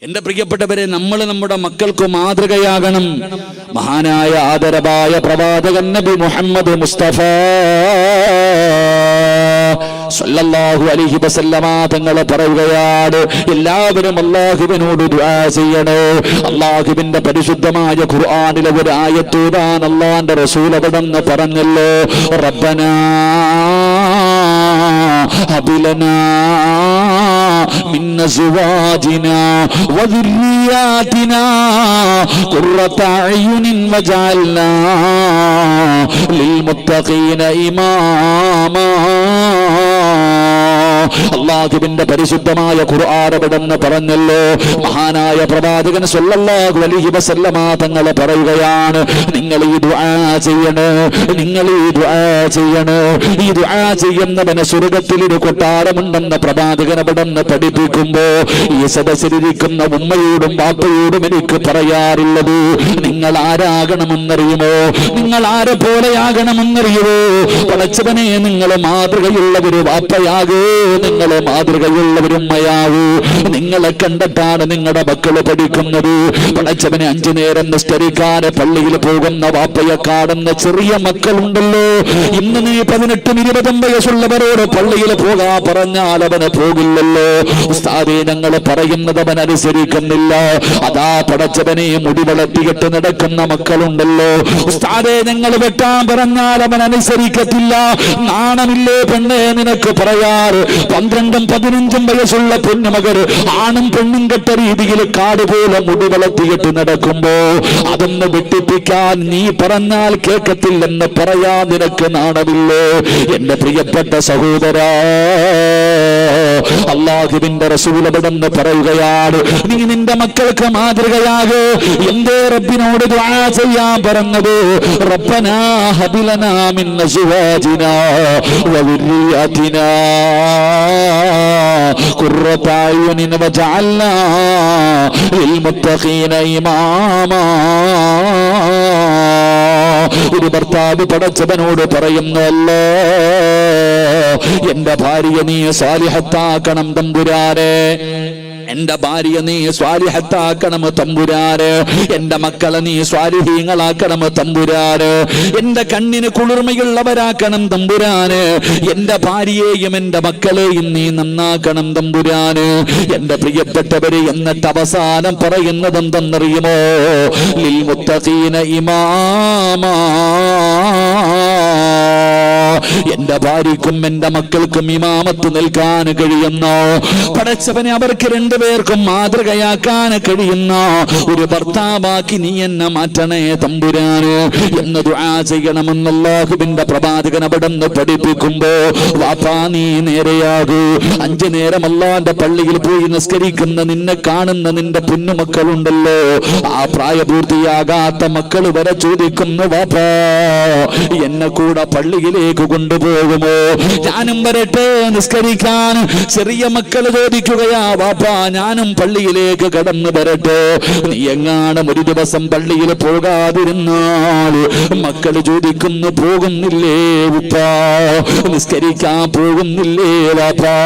എന്റെ പ്രിയപ്പെട്ടവരെ, നമ്മൾ നമ്മുടെ മക്കൾക്ക് മാതൃകയാകണം. മഹാനായ ആദരവായ പ്രവാചകൻ നബി മുഹമ്മദ് മുസ്തഫ സല്ലല്ലാഹു അലൈഹി വസല്ലമ തങ്ങൾ പറയുകയാണ്, എല്ലാവരും അല്ലാഹുവിനോട് ദുആ ചെയ്യണേ. അല്ലാഹുവിന്റെ പരിശുദ്ധമായ ഖുർആനിലെ ഒരു ആയത്ത് ഓതാൻ അല്ലാഹുവിന്റെ റസൂൽ അവിടെന്ന് പറഞ്ഞല്ലോ, റബ്ബനാ ഹബിലനാ മിൻ അസ്വാജിനാ വദുർരിയാതിനാ ഖുർറത അയ്യുനിൻ വജഅൽനാ ലിൽമുത്തഖീന ഇമാമാ. അല്ലാഹുവിന്റെ പരിശുദ്ധമായ ഖുർആൻ അവിടെന്ന് പറഞ്ഞല്ലോ, മഹാനായ പ്രവാചകൻ സല്ലല്ലാഹു അലൈഹി വസല്ലമ തങ്ങൾ പറയുകയാണ്, നിങ്ങൾ ഈ ദുആ ചെയ്യണേ, നിങ്ങൾ ഈ ദുആ ചെയ്യണേ. ഈ ദുആ ചെയ്യുന്നവന് സ്വർഗ്ഗത്തിൽ ഒരു കൊട്ടാരമുണ്ടെന്ന് പ്രവാചകൻ അവിടെന്ന് പഠിപ്പിക്കുമ്പോ ഈ സദസ്സിലിരിക്കുന്ന ഉമ്മയോടും ബാപ്പയോടും എനിക്ക് പറയാറുള്ളത്, നിങ്ങൾ ആരാകണമെന്നറിയുമോ? നിങ്ങൾ ആരെ പോലെയാകണമെന്നറിയുമോ? പടച്ചവനെ, നിങ്ങൾ മാതൃകയുള്ളവര് വാപ്പയാകൂ, നിങ്ങൾ മാതൃകയുള്ളവരുമ്മയാകൂ. നിങ്ങളെ കണ്ടിട്ടാണ് നിങ്ങളുടെ മക്കള് പഠിക്കുന്നത്. പടച്ചവനെ, 5 നേരം നിസ്കരിക്കാൻ പള്ളിയിൽ പോകുന്ന വാപ്പയെ കാണുന്ന ചെറിയ മക്കളുണ്ടല്ലോ. ഇന്ന് നീ 18-20 വയസ്സുള്ളവരോട് പള്ളിയിൽ പോകാ പറഞ്ഞാൽ അവന് പോകില്ലല്ലോ. ഉസ്താദേ, ഞങ്ങൾ പറയുന്നത് അവൻ അനുസരിക്കുന്നില്ല. അതാ പടച്ചവനെ, മുടി വളർത്തിയിട്ട് നടക്കുന്ന മക്കളുണ്ടല്ലോ. ഉസ്താദേ, ഞങ്ങൾ വെട്ടാൻ പറഞ്ഞാൽ അവൻ അനുസരിക്കത്തില്ല. നാണമില്ലേ പെണ്ണെ നിനക്ക് പറയാറ്? 12-15 വയസ്സുള്ള പൊന്നുമകർ ആണും പെണ്ണും കെട്ട രീതിയിൽ കാട് പോലെ മുടി വളർത്തിയിട്ട് നടക്കുമ്പോ അതൊന്ന് വെട്ടിപ്പിക്കാൻ നീ പറഞ്ഞാൽ കേൾക്കത്തില്ലെന്ന് പറയാ നിനക്ക് നാണമില്ലേ? എന്റെ പ്രിയപ്പെട്ട സഹോദരാ, അല്ലാഹുവിന്റെ റസൂൽ അവിടെന്ന് പറയുകയാണ്, നീ നിന്റെ മക്കൾക്ക് മാതൃകയാകൂ. എന്തേ റബ്ബിനോട് ദുആ ചെയ്യാൻ പറഞ്ഞത്? റബ്ബനാ ഹബിലനാ മിൻ അസ്വാജിനാ വദുർരിയാതിനാ ഖുർറത അയ്യുനിൻ വജഅൽനാ ലിൽമുത്തഖീന ഇമാമാ. ഒരു ഭർത്താവ് പടച്ചവനോട് പറയുന്നല്ലോ, എന്റെ ഭാര്യ നീ സാലിഹത്താക്കണം തമ്പുരാനെ, എന്റെ ഭാര്യ നീ സ്വാലിഹത്താക്കണം തമ്പുരാന്, എന്റെ മക്കളെ നീ സ്വാലിഹീങ്ങളാക്കണം തമ്പുരാന്, എന്റെ കണ്ണിന് കുളിർമയുള്ളവരാക്കണം തമ്പുരാന്, എന്റെ ഭാര്യയെയും എന്റെ മക്കളെയും നീ നന്നാക്കണം തമ്പുരാന്. എന്റെ പ്രിയപ്പെട്ടവര്, എന്നിട്ട് അവസാനം പറയുന്നത് എന്തെന്നറിയുമോ? ലിൽ മുത്തഖീന ഇമാമാ. എന്റെ ഭാര്യക്കും എന്റെ മക്കൾക്കും ഇമാമത്ത് നിൽക്കാൻ കഴിയുന്ന പടച്ചവനെ, അവർക്ക് 2 പേർക്കും മാതൃകയാക്കാൻ കഴിയുന്ന ഒരു ഭർത്താവാക്കി നീ എന്നെ മാറ്റണേ തമ്പുരാന് എന്ന് ദുആ ചെയ്യണമെന്ന് അല്ലാഹുവിന്റെ പ്രവാചകൻ അവിടെന്ന് പഠിപ്പിക്കുമ്പോ, വാപ്പാ നീ നേരെയാകൂ. 5 നേരം അല്ലാഹുവിന്റെ പള്ളിയിൽ പോയി നിസ്കരിക്കുന്ന നിന്നെ കാണുന്ന നിന്റെ പൊന്നുമക്കളുണ്ടല്ലോ, ആ പ്രായപൂർത്തിയാകാത്ത മക്കൾ വരെ ചോദിക്കുന്നു, വാപ്പാ എന്നെ കൂടെ പള്ളിയിലേക്ക് കൊണ്ടുപോകുമോ? ഞാനും വരട്ടെ നിസ്കരിക്കാൻ. ചെറിയ മക്കള് ചോദിക്കുകയാ, വാപ്പാ ഞാനും പള്ളിയിലേക്ക് കടന്നു വരട്ടെ. നീ എങ്ങാനും ഒരു ദിവസം പള്ളിയിൽ പോകാതിരുന്നാൽ മക്കള് ചോദിക്കുന്നു, പോകുന്നില്ലേ ഉപ്പാ? നിസ്കരിക്കാൻ പോകുന്നില്ലേ വാപ്പാ?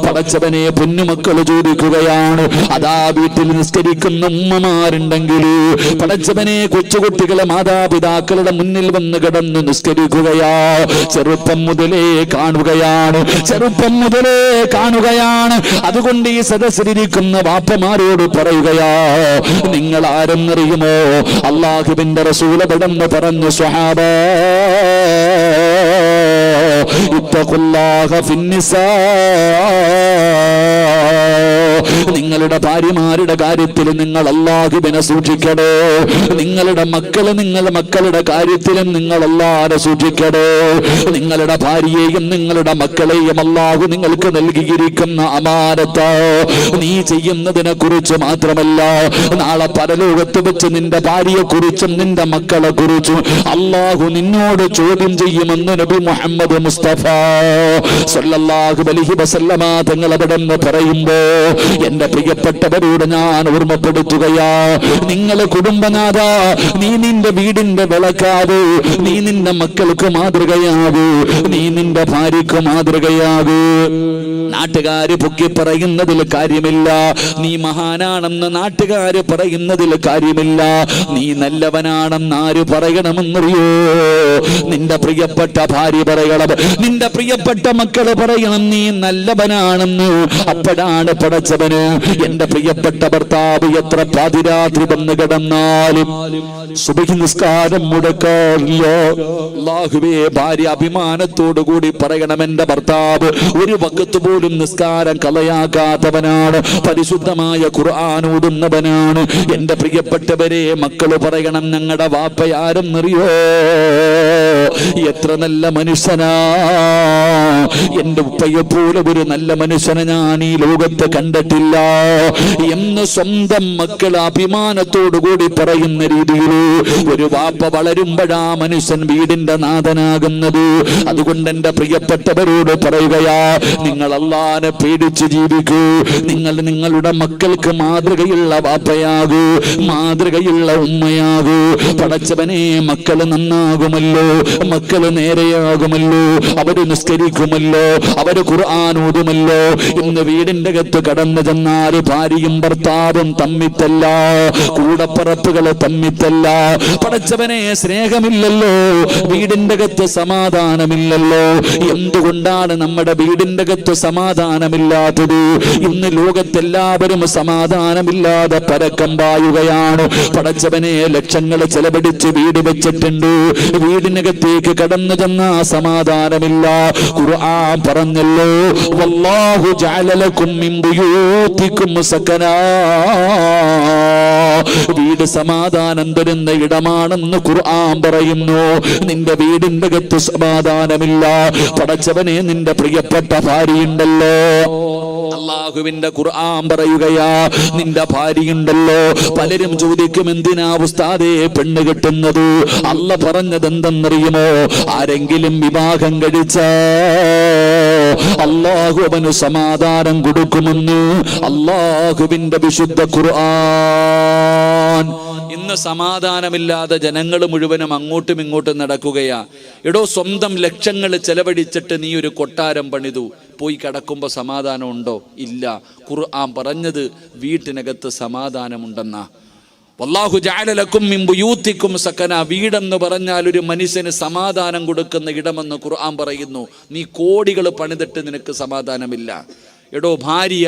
പടച്ചവനെ, പൊന്നുമക്കള് ചോദിക്കുകയാണ്. അതാ വീട്ടിൽ നിസ്കരിക്കുന്ന ഉമ്മമാരുണ്ടെങ്കിൽ പടച്ചവനെ, കൊച്ചുകുട്ടികളെ മാതാപിതാക്കളുടെ മുന്നിൽ വന്ന് കിടന്ന് നിസ്കരിക്കുകയാ. ചെറുപ്പം മുതലേ കാണുകയാണ്, ചെറുപ്പം മുതലേ കാണുകയാണ്. അതുകൊണ്ട് ഈ സദസ്സിലിരിക്കുന്ന വാപ്പമാരോട് പറയുകയാ, നിങ്ങൾ ആരെന്നറിയുമോ? അല്ലാഹുവിന്റെ റസൂൽ അവിടെന്ന് പറഞ്ഞു, സ്വഹാബാ ഇത്തഖുല്ലാഹ ഫിന്നിസാ. നിങ്ങളുടെ ഭാര്യമാരുടെ കാര്യത്തിൽ നിങ്ങൾ അല്ലാഹുവിനെ സൂക്ഷിക്കണേ. നിങ്ങളുടെ മക്കളുടെ കാര്യത്തിലും നിങ്ങൾ അല്ലാഹുവിനെ സൂക്ഷിക്കണേ. നിങ്ങളുടെ ഭാര്യയെയും നിങ്ങളുടെ മക്കളെയും അല്ലാഹു നിങ്ങൾക്ക് നൽകിയിരിക്കുന്ന അമാനത്ത് നീ ചെയ്യുന്നതിനെ കുറിച്ച് മാത്രമല്ല, നാളെ പരലോകത്ത് വെച്ച് നിന്റെ ഭാര്യയെ കുറിച്ചും നിന്റെ മക്കളെ കുറിച്ചും അല്ലാഹു നിന്നോട് ചോദ്യം ചെയ്യുമെന്ന് നബി മുഹമ്മദ് മുസ്തഫ സല്ലല്ലാഹു അലൈഹി വസല്ലമ തങ്ങൾ അവിടെന്ന് പറയുമ്പോ, എന്റെ പ്രിയപ്പെട്ടവരോട് ഞാൻ ഓർമ്മപ്പെടുത്തുകയാ, നിങ്ങളെ കുടുംബനാഥ, നീ നിന്റെ വീടിന്റെ വിളക്കാവൂ, നീ നിന്റെ മക്കൾക്ക് മാതൃകയാകൂ, നീ നിന്റെ ഭാര്യക്ക് മാതൃകയാകൂ. നാട്ടുകാര് പൊക്കി പറയുന്നതിൽ കാര്യമില്ല, നീ മഹാനാണെന്ന് നാട്ടുകാര് പറയുന്നതിൽ കാര്യമില്ല, നീ നല്ലവനാണെന്ന് ആര് പറയണമെന്നറിയോ? നിന്റെ പ്രിയപ്പെട്ട ഭാര്യ പറയണം, നിന്റെ പ്രിയപ്പെട്ട മക്കള് പറയണം നീ നല്ലവനാണെന്ന്. അപ്പോഴാണ് പടച്ചവന് എന്റെ പ്രിയപ്പെട്ട ഭർത്താവ് എത്ര പാതിരാത്രി വന്ന് കിടന്നാലും സുബഹി നിസ്കാരം മുടക്കാറില്ല. അല്ലാഹുവേ, ഭാര്യ അഭിമാനത്തോടു കൂടി പറയണം, എന്റെ ഭർത്താവ് ഒരു വഖത്ത് പോലും നിസ്കാരം കളയാക്കാത്തവനാണ്, പരിശുദ്ധമായ ഖുർആൻ ഓതുന്നവനാണ്. എന്റെ പ്രിയപ്പെട്ടവരെ, മക്കള് പറയണം, ഞങ്ങളുടെ വാപ്പയാരെന്നറിയോ? എത്ര നല്ല മനുഷ്യനാ, എന്റെ ഉപ്പയെ പോലെ ഒരു നല്ല മനുഷ്യനെ ഞാൻ ഈ ലോകത്ത് കണ്ടിട്ടില്ല എന്ന് സ്വന്തം മക്കൾ അഭിമാനത്തോടു കൂടി പറയുന്ന രീതിയിൽ ഒരു വാപ്പ വളരുമ്പോഴാ മനുഷ്യൻ വീടിന്റെ നാഥനാകുന്നത്. അതുകൊണ്ട് എന്റെ പ്രിയപ്പെട്ടവരോട് പറയുകയാ, നിങ്ങൾ അല്ലാഹുവിനെ പേടിച്ച് ജീവിക്കൂ. നിങ്ങൾ നിങ്ങളുടെ മക്കൾക്ക് മാതൃകയുള്ള വാപ്പയാകൂ, മാതൃകയുള്ള ഉമ്മയാകൂ. പടച്ചവനെ, മക്കള് നന്നാകുമല്ലോ, മക്കള് നേരെയാകുമല്ലോ, അവര് നിസ്കരിക്കുമല്ലോ, അവര് ഖുർആൻ ഓതുമല്ലോ. ഇന്ന് വീടിന്റെ അകത്ത് കടന്നു ചെന്നാൽ ഭാര്യയും ഭർത്താവും തമ്മിത്തല്ല, കൂടപ്പറപ്പുകള് തമ്മിത്തല്ല. പടച്ചവനെ, സ്നേഹമില്ലല്ലോ, വീടിന്റെ അകത്ത് സമാധാനമില്ലല്ലോ. എന്തുകൊണ്ടാണ് നമ്മുടെ വീടിന്റെ അകത്ത് സമാധാനമില്ലാത്തത്? ഇന്ന് ലോകത്തെല്ലാവരും സമാധാനമില്ലാതെ പരക്കം പായുകയാണ്. പടച്ചവനെ, ലക്ഷങ്ങൾ ചെലവഴിച്ച് വീട് വെച്ചിട്ടുണ്ട്, വീടിനകത്തേക്ക് കടന്നു ചെന്ന സമാധാനമില്ല. ഖുർആൻ പറഞ്ഞല്ലോ, വല്ലാഹു ജഅല ലക്കും മിൻ ബുയൂതികും സകനാ. വീട് സമാധാനം തരുന്ന ഇടമാണെന്ന് ഖുർആൻ പറയുന്നു. നിന്റെ വീടിന്റെ അകത്ത് സമാധാനമില്ല. പടച്ചവനെ, നിന്റെ പ്രിയപ്പെട്ട ഭാര്യയുണ്ടല്ലോ, അല്ലാഹുവിന്റെ ഖുർആൻ പറയുകയാ, നിന്റെ ഭാര്യയുണ്ടല്ലോ. പലരും ചോദിക്കും, എന്തിനാ ഉസ്താദേ പെണ്ണ് കെട്ടുന്നത്? അല്ല പറഞ്ഞത് എന്തെന്നറിയുമോ? ആരെങ്കിലും വിവാഹം കഴിച്ച അല്ലാഹു അവന് സമാധാനം കൊടുക്കുമെന്ന് അല്ലാഹുവിന്റെ വിശുദ്ധ ഖുർആൻ. ഇന്ന് സമാധാനമില്ലാതെ ജനങ്ങൾ മുഴുവനും അങ്ങോട്ടും ഇങ്ങോട്ടും നടക്കുകയാ. എടോ, സ്വന്തം ലക്ഷങ്ങൾ ചെലവഴിച്ചിട്ട് നീ ഒരു കൊട്ടാരം പണിതു, പോയി കിടക്കുമ്പോ സമാധാനം ഉണ്ടോ? ഇല്ല. ഖുർആൻ പറഞ്ഞത് വീട്ടിനകത്ത് സമാധാനമുണ്ടെന്നാ. വല്ലാഹു ജഅല ലക്കും മിൻ ബുയൂതികും സകന. വീടെന്ന് പറഞ്ഞാൽ ഒരു മനുഷ്യന് സമാധാനം കൊടുക്കുന്ന ഇടമെന്ന് ഖുർആൻ പറയുന്നു. നീ കോടികൾ പണിതിട്ട് നിനക്ക് സമാധാനമില്ല. എടോ ഭാര്യ,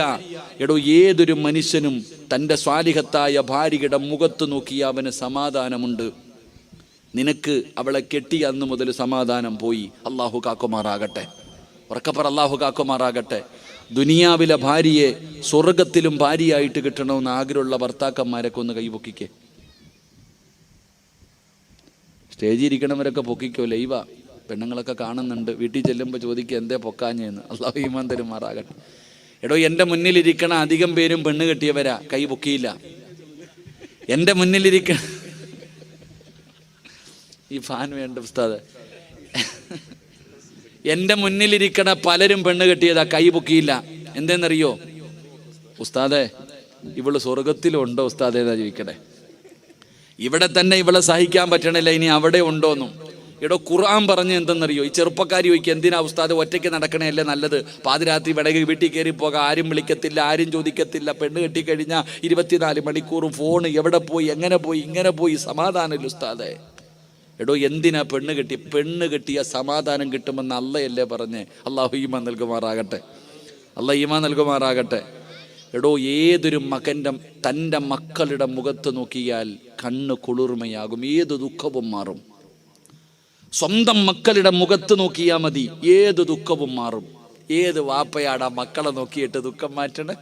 എടോ ഏതൊരു മനുഷ്യനും തൻ്റെ സ്വാലിഹത്തായ ഭാര്യയുടെ മുഖത്ത് നോക്കിയ അവന് സമാധാനമുണ്ട്. നിനക്ക് അവളെ കെട്ടിയ അന്ന് മുതൽ സമാധാനം പോയി. അല്ലാഹു കാക്കുമാറാകട്ടെ, ഉറക്കപ്പറ, അല്ലാഹു കാക്കുമാറാകട്ടെ. ദുനിയാവിലെ ഭാര്യയെ സ്വർഗത്തിലും ഭാര്യയായിട്ട് കിട്ടണമെന്ന് ആഗ്രഹമുള്ള ഭർത്താക്കന്മാരൊക്കെ ഒന്ന് കൈപൊക്കിക്കേ. സ്റ്റേജിൽ ഇരിക്കണവരൊക്കെ പൊക്കിക്കോ, ലൈവാ, പെണ്ണുങ്ങളൊക്കെ കാണുന്നുണ്ട്. വീട്ടിൽ ചെല്ലുമ്പോൾ ചോദിക്കുക എന്തേ പൊക്കാഞ്ഞെന്ന്. അല്ലാഹു ഈമാൻ തരുമാറാകട്ടെ. എടോ, എൻ്റെ മുന്നിലിരിക്കണ അധികം പേരും പെണ്ണ് കെട്ടിയവരാ, കൈ പൊക്കിയില്ല. എൻ്റെ മുന്നിലിരിക്കണ ഈ ഫാൻ വേണ്ട ഉസ്താദ്, എൻ്റെ മുന്നിലിരിക്കണ പലരും പെണ്ണ് കെട്ടിയതാ, കൈ പൊക്കിയില്ല. എന്തെന്നറിയോ? ഉസ്താദെ, ഇവള് സ്വർഗത്തിലുണ്ടോ ഉസ്താദെ എന്നാ ചോദിക്കട്ടെ. ഇവിടെ തന്നെ ഇവളെ സഹിക്കാൻ പറ്റണില്ല, ഇനി അവിടെ ഉണ്ടോന്നും. എടോ, ഖുർആൻ പറഞ്ഞ് എന്തെന്നറിയോ? ഈ ചെറുപ്പക്കാരി ചോദിക്കുക, എന്തിനാ ഉസ്താദ് ഒറ്റയ്ക്ക് നടക്കണേയല്ലേ നല്ലത്? പാതിരാത്രി വിടകി വീട്ടിൽ കയറി പോകാം, ആരും വിളിക്കത്തില്ല, ആരും ചോദിക്കത്തില്ല. പെണ്ണ് കെട്ടിക്കഴിഞ്ഞാൽ 24 മണിക്കൂറും ഫോണ്, എവിടെ പോയി, എങ്ങനെ പോയി, ഇങ്ങനെ പോയി, സമാധാനമില്ല ഉസ്താദെ. എടോ, എന്തിനാ പെണ്ണ് കെട്ടി? പെണ്ണ് കെട്ടിയ സമാധാനം കിട്ടുമെന്ന് അള്ളയല്ലേ പറഞ്ഞേ? അല്ലാഹു ഈമാൻ നൽകുമാറാകട്ടെ, അല്ലാഹു ഈമാൻ നൽകുമാറാകട്ടെ. എടോ, ഏതൊരു മകൻ്റെ തൻ്റെ മക്കളുടെ മുഖത്ത് നോക്കിയാൽ കണ്ണ് കുളിർമയാകും, ഏത് ദുഃഖവും മാറും. സ്വന്തം മക്കളുടെ മുഖത്ത് നോക്കിയാൽ മതി, ഏത് ദുഃഖവും മാറും. ഏത് വാപ്പയാടാ മക്കളെ നോക്കിയിട്ട് ദുഃഖം മാറ്റണേ?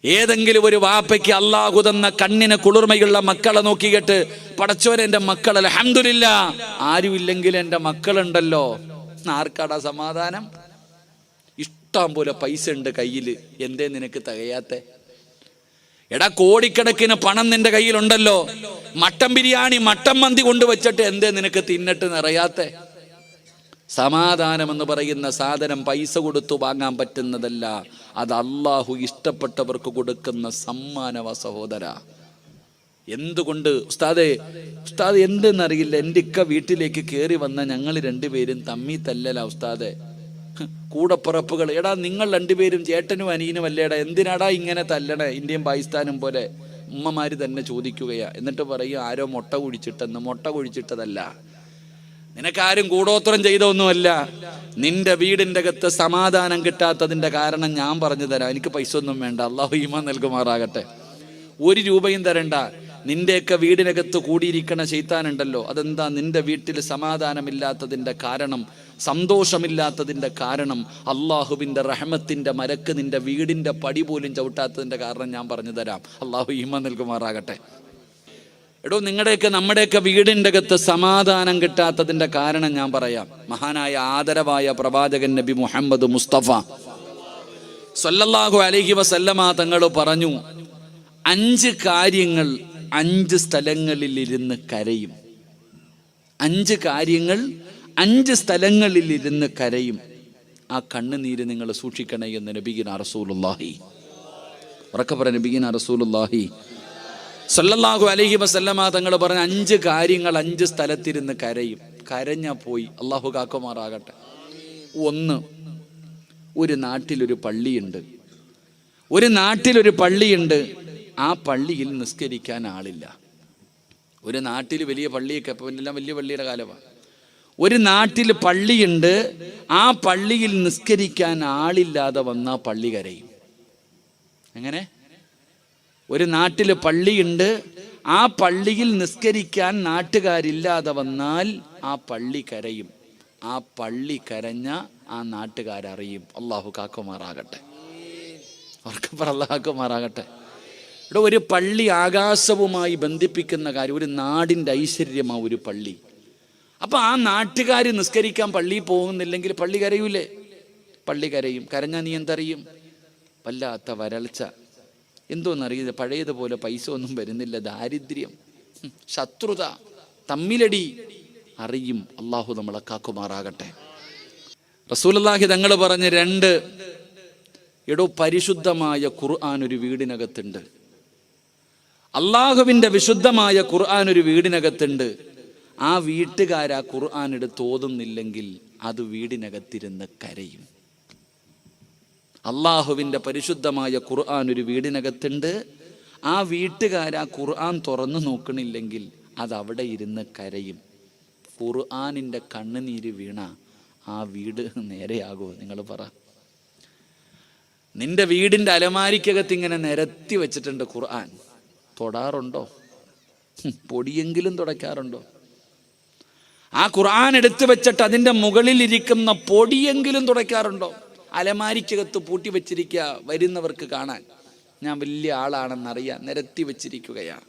ഏതെങ്കിലും ഒരു വാപ്പയ്ക്ക് അല്ലാഹു തന്ന കണ്ണിന് കുളിർമയുള്ള മക്കളെ നോക്കിയിട്ട്, പടച്ചോനെ എൻ്റെ മക്കൾ അൽഹംദുലില്ലാഹ്, ആരുമില്ലെങ്കിൽ എൻ്റെ മക്കളുണ്ടല്ലോ, ആർക്കാടാ സമാധാനം? ഇഷ്ടം പോലെ പൈസ ഉണ്ട് കയ്യിൽ, എന്തേ നിനക്ക് തികയാത്തെ? എടാ, കോടിക്കണക്കിന് പണം നിന്റെ കയ്യിലുണ്ടല്ലോ, മട്ടൻ ബിരിയാണി, മട്ടൻ മന്തി കൊണ്ടുവച്ചിട്ട് എന്തേ നിനക്ക് തിന്നിട്ട് നിറയാത്തെ? സമാധാനം എന്ന് പറയുന്ന സാധനം പൈസ കൊടുത്തു വാങ്ങാൻ പറ്റുന്നതല്ല, അത് അല്ലാഹു ഇഷ്ടപ്പെട്ടവർക്ക് കൊടുക്കുന്ന സമ്മാനവ സഹോദര. എന്തുകൊണ്ട് ഉസ്താദ് എന്തെന്നറിയില്ല, എൻ്റെ ഇക്ക വീട്ടിലേക്ക് കയറി വന്ന ഞങ്ങൾ രണ്ടുപേരും തമ്മി തല്ലല ഉസ്താദെ. കൂടപ്പിറപ്പുകൾ, എടാ നിങ്ങൾ രണ്ടുപേരും ചേട്ടനും അനിയനും അല്ലേടാ, എന്തിനാടാ ഇങ്ങനെ തല്ലണേ? ഇന്ത്യയും പാകിസ്ഥാനും പോലെ ഉമ്മമാര് തന്നെ ചോദിക്കുകയാ. എന്നിട്ട് പറയും ആരോ മുട്ട കുഴിച്ചിട്ടെന്ന്. മുട്ട കുഴിച്ചിട്ടതല്ല, നിനക്കാരും കൂടോത്രം ചെയ്തൊന്നുമല്ല. നിന്റെ വീടിൻ്റെ അകത്ത് സമാധാനം കിട്ടാത്തതിൻ്റെ കാരണം ഞാൻ പറഞ്ഞു തരാം. എനിക്ക് പൈസ ഒന്നും വേണ്ട, അള്ളാഹു ഈമാൻ നൽകുമാറാകട്ടെ. 1 രൂപയും തരണ്ട. നിന്റെയൊക്കെ വീടിനകത്ത് കൂടിയിരിക്കണ ശൈത്താനുണ്ടല്ലോ, അതെന്താ? നിന്റെ വീട്ടിൽ സമാധാനമില്ലാത്തതിൻ്റെ കാരണം, സന്തോഷമില്ലാത്തതിൻ്റെ കാരണം, അള്ളാഹുവിൻ്റെ റഹ്മത്തിൻ്റെ മരക്ക് നിന്റെ വീടിൻ്റെ പടി പോലും ചവിട്ടാത്തതിൻ്റെ കാരണം ഞാൻ പറഞ്ഞു തരാം. അള്ളാഹു ഈമാൻ നൽകുമാറാകട്ടെ. എടോ, നിങ്ങളുടെയൊക്കെ നമ്മുടെയൊക്കെ വീടിൻ്റെ അകത്ത് സമാധാനം കിട്ടാത്തതിൻ്റെ കാരണം ഞാൻ പറയാം. മഹാനായ ആദരവായ പ്രവാചകൻ നബി മുഹമ്മദ് മുസ്തഫ സല്ലല്ലാഹു അലൈഹി വസല്ലമ തങ്ങൾ പറഞ്ഞു, 5 കാര്യങ്ങൾ 5 സ്ഥലങ്ങളിൽ ഇരുന്ന് കരയും. 5 കാര്യങ്ങൾ 5 സ്ഥലങ്ങളിൽ ഇരുന്ന് കരയും. ആ കണ്ണുനീര് നിങ്ങൾ സൂക്ഷിക്കണേ എന്ന് നബിഗിന റസൂലുള്ളാഹി, ഉറക്കെ പറ, നബിഗിന റസൂലുള്ളാഹി സല്ലല്ലാഹു അലൈഹി വസല്ലമ തങ്ങൾ പറഞ്ഞ 5 കാര്യങ്ങൾ 5 സ്ഥലത്തിരുന്ന് കരയും. കരഞ്ഞാ പോയി, അള്ളാഹു കാക്കുമാറാകട്ടെ. 1, ഒരു നാട്ടിലൊരു പള്ളിയുണ്ട്. ഒരു നാട്ടിലൊരു പള്ളിയുണ്ട്. ആ പള്ളിയിൽ നിസ്കരിക്കാൻ ആളില്ല. ഒരു നാട്ടിൽ വലിയ പള്ളിയൊക്കെ, ഇപ്പം എല്ലാം വലിയ പള്ളിയുടെ കാലമാണ്. ഒരു നാട്ടിൽ പള്ളിയുണ്ട്. ആ പള്ളിയിൽ നിസ്കരിക്കാൻ ആളില്ലാതെ വന്നാൽ പള്ളി കരയും. എങ്ങനെ? ഒരു നാട്ടിൽ പള്ളിയുണ്ട്. ആ പള്ളിയിൽ നിസ്കരിക്കാൻ നാട്ടുകാരില്ലാതെ വന്നാൽ ആ പള്ളി കരയും. ആ പള്ളി കരഞ്ഞ ആ നാട്ടുകാരറിയും. അള്ളാഹു കാക്കുമാറാകട്ടെ. അള്ളാഹു കാക്കുമാറാകട്ടെ. ഇവിടെ ഒരു പള്ളി ആകാശവുമായി ബന്ധിപ്പിക്കുന്ന കാര്യം, ഒരു നാടിൻ്റെ ഐശ്വര്യമാണ് ഒരു പള്ളി. അപ്പം ആ നാട്ടുകാർ നിസ്കരിക്കാൻ പള്ളിയിൽ പോകുന്നില്ലെങ്കിൽ പള്ളി കരയൂലേ? പള്ളി കരയും. കരഞ്ഞാൽ നീ എന്തറിയും? വല്ലാത്ത വരൾച്ച, എന്തോന്നറിയില്ല, പഴയതുപോലെ പൈസ ഒന്നും വരുന്നില്ല, ദാരിദ്ര്യം, ശത്രുത, തമ്മിലടി അറിയും. അള്ളാഹു നമ്മളെ കാക്കുമാറാകട്ടെ. റസൂലുള്ളാഹി തങ്ങൾ പറഞ്ഞ് 2, എടോ, പരിശുദ്ധമായ ഖുർആൻ ഒരു വീടിനകത്തുണ്ട്. അള്ളാഹുവിൻ്റെ വിശുദ്ധമായ ഖുർആൻ ഒരു വീടിനകത്തുണ്ട്. ആ വീട്ടുകാരാ ഖുർആൻ എടുത്ത് ഓതുന്നില്ലെങ്കിൽ അത് വീടിനകത്തിരുന്ന് കരയും. അള്ളാഹുവിൻ്റെ പരിശുദ്ധമായ ഖുർആൻ ഒരു വീടിനകത്തുണ്ട്. ആ വീട്ടുകാരാ ഖുർആൻ തുറന്നു നോക്കണില്ലെങ്കിൽ അത് അവിടെ ഇരുന്ന് കരയും. ഖുർആനിൻ്റെ കണ്ണുനീര് വീണ ആ വീട് നേരെയാകുമോ? നിങ്ങൾ പറ. നിന്റെ വീടിൻ്റെ അലമാരിക്കകത്ത് ഇങ്ങനെ നിരത്തി വെച്ചിട്ടുണ്ട് ഖുർആൻ. തൊടാറുണ്ടോ? പൊടിയെങ്കിലും തുടയ്ക്കാറുണ്ടോ? ആ ഖുർആൻ എടുത്തു വെച്ചിട്ട് അതിൻ്റെ മുകളിൽ ഇരിക്കുന്ന പൊടിയെങ്കിലും തുടയ്ക്കാറുണ്ടോ? അലമാരിക്കകത്ത് പൂട്ടി വെച്ചിരിക്കുക, വരുന്നവർക്ക് കാണാൻ ഞാൻ വലിയ ആളാണെന്നറിയാൻ നിരത്തി വെച്ചിരിക്കുകയാണ്.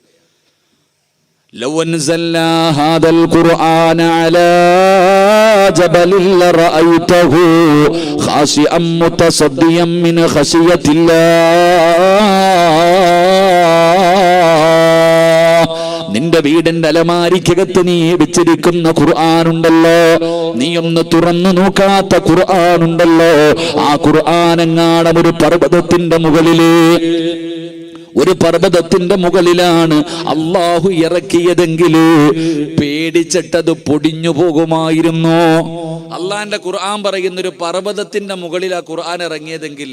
ലൗ അൻസൽനാ ഹാദൽ ഖുർആന അലാ ജബലിൻ ലറഅയ്തഹു ഖാശിഅൻ മുതസദ്ദിയൻ മിൻ ഖശിയത്തില്ലാഹ്. നിന്റെ വീടിന്റെ അലമാരിക്കകത്ത് നീ വെച്ചിരിക്കുന്ന ഖുർആനുണ്ടല്ലോ, നീ ഒന്ന് തുറന്നു നോക്കാത്ത ഖുർആനുണ്ടല്ലോ, ആ ഖുർആനെങ്ങാനും ഒരു പർവ്വതത്തിന്റെ മുകളില്, ഒരു പർവ്വതത്തിന്റെ മുകളിലാണ് അള്ളാഹു ഇറക്കിയതെങ്കിൽ പേടിച്ചിട്ടത് പൊടിഞ്ഞു പോകുമായിരുന്നു. അള്ളാന്റെ ഖുർആൻ പറയുന്ന ഒരു പർവ്വതത്തിന്റെ മുകളിൽ ആ ഖുർആൻ ഇറങ്ങിയതെങ്കിൽ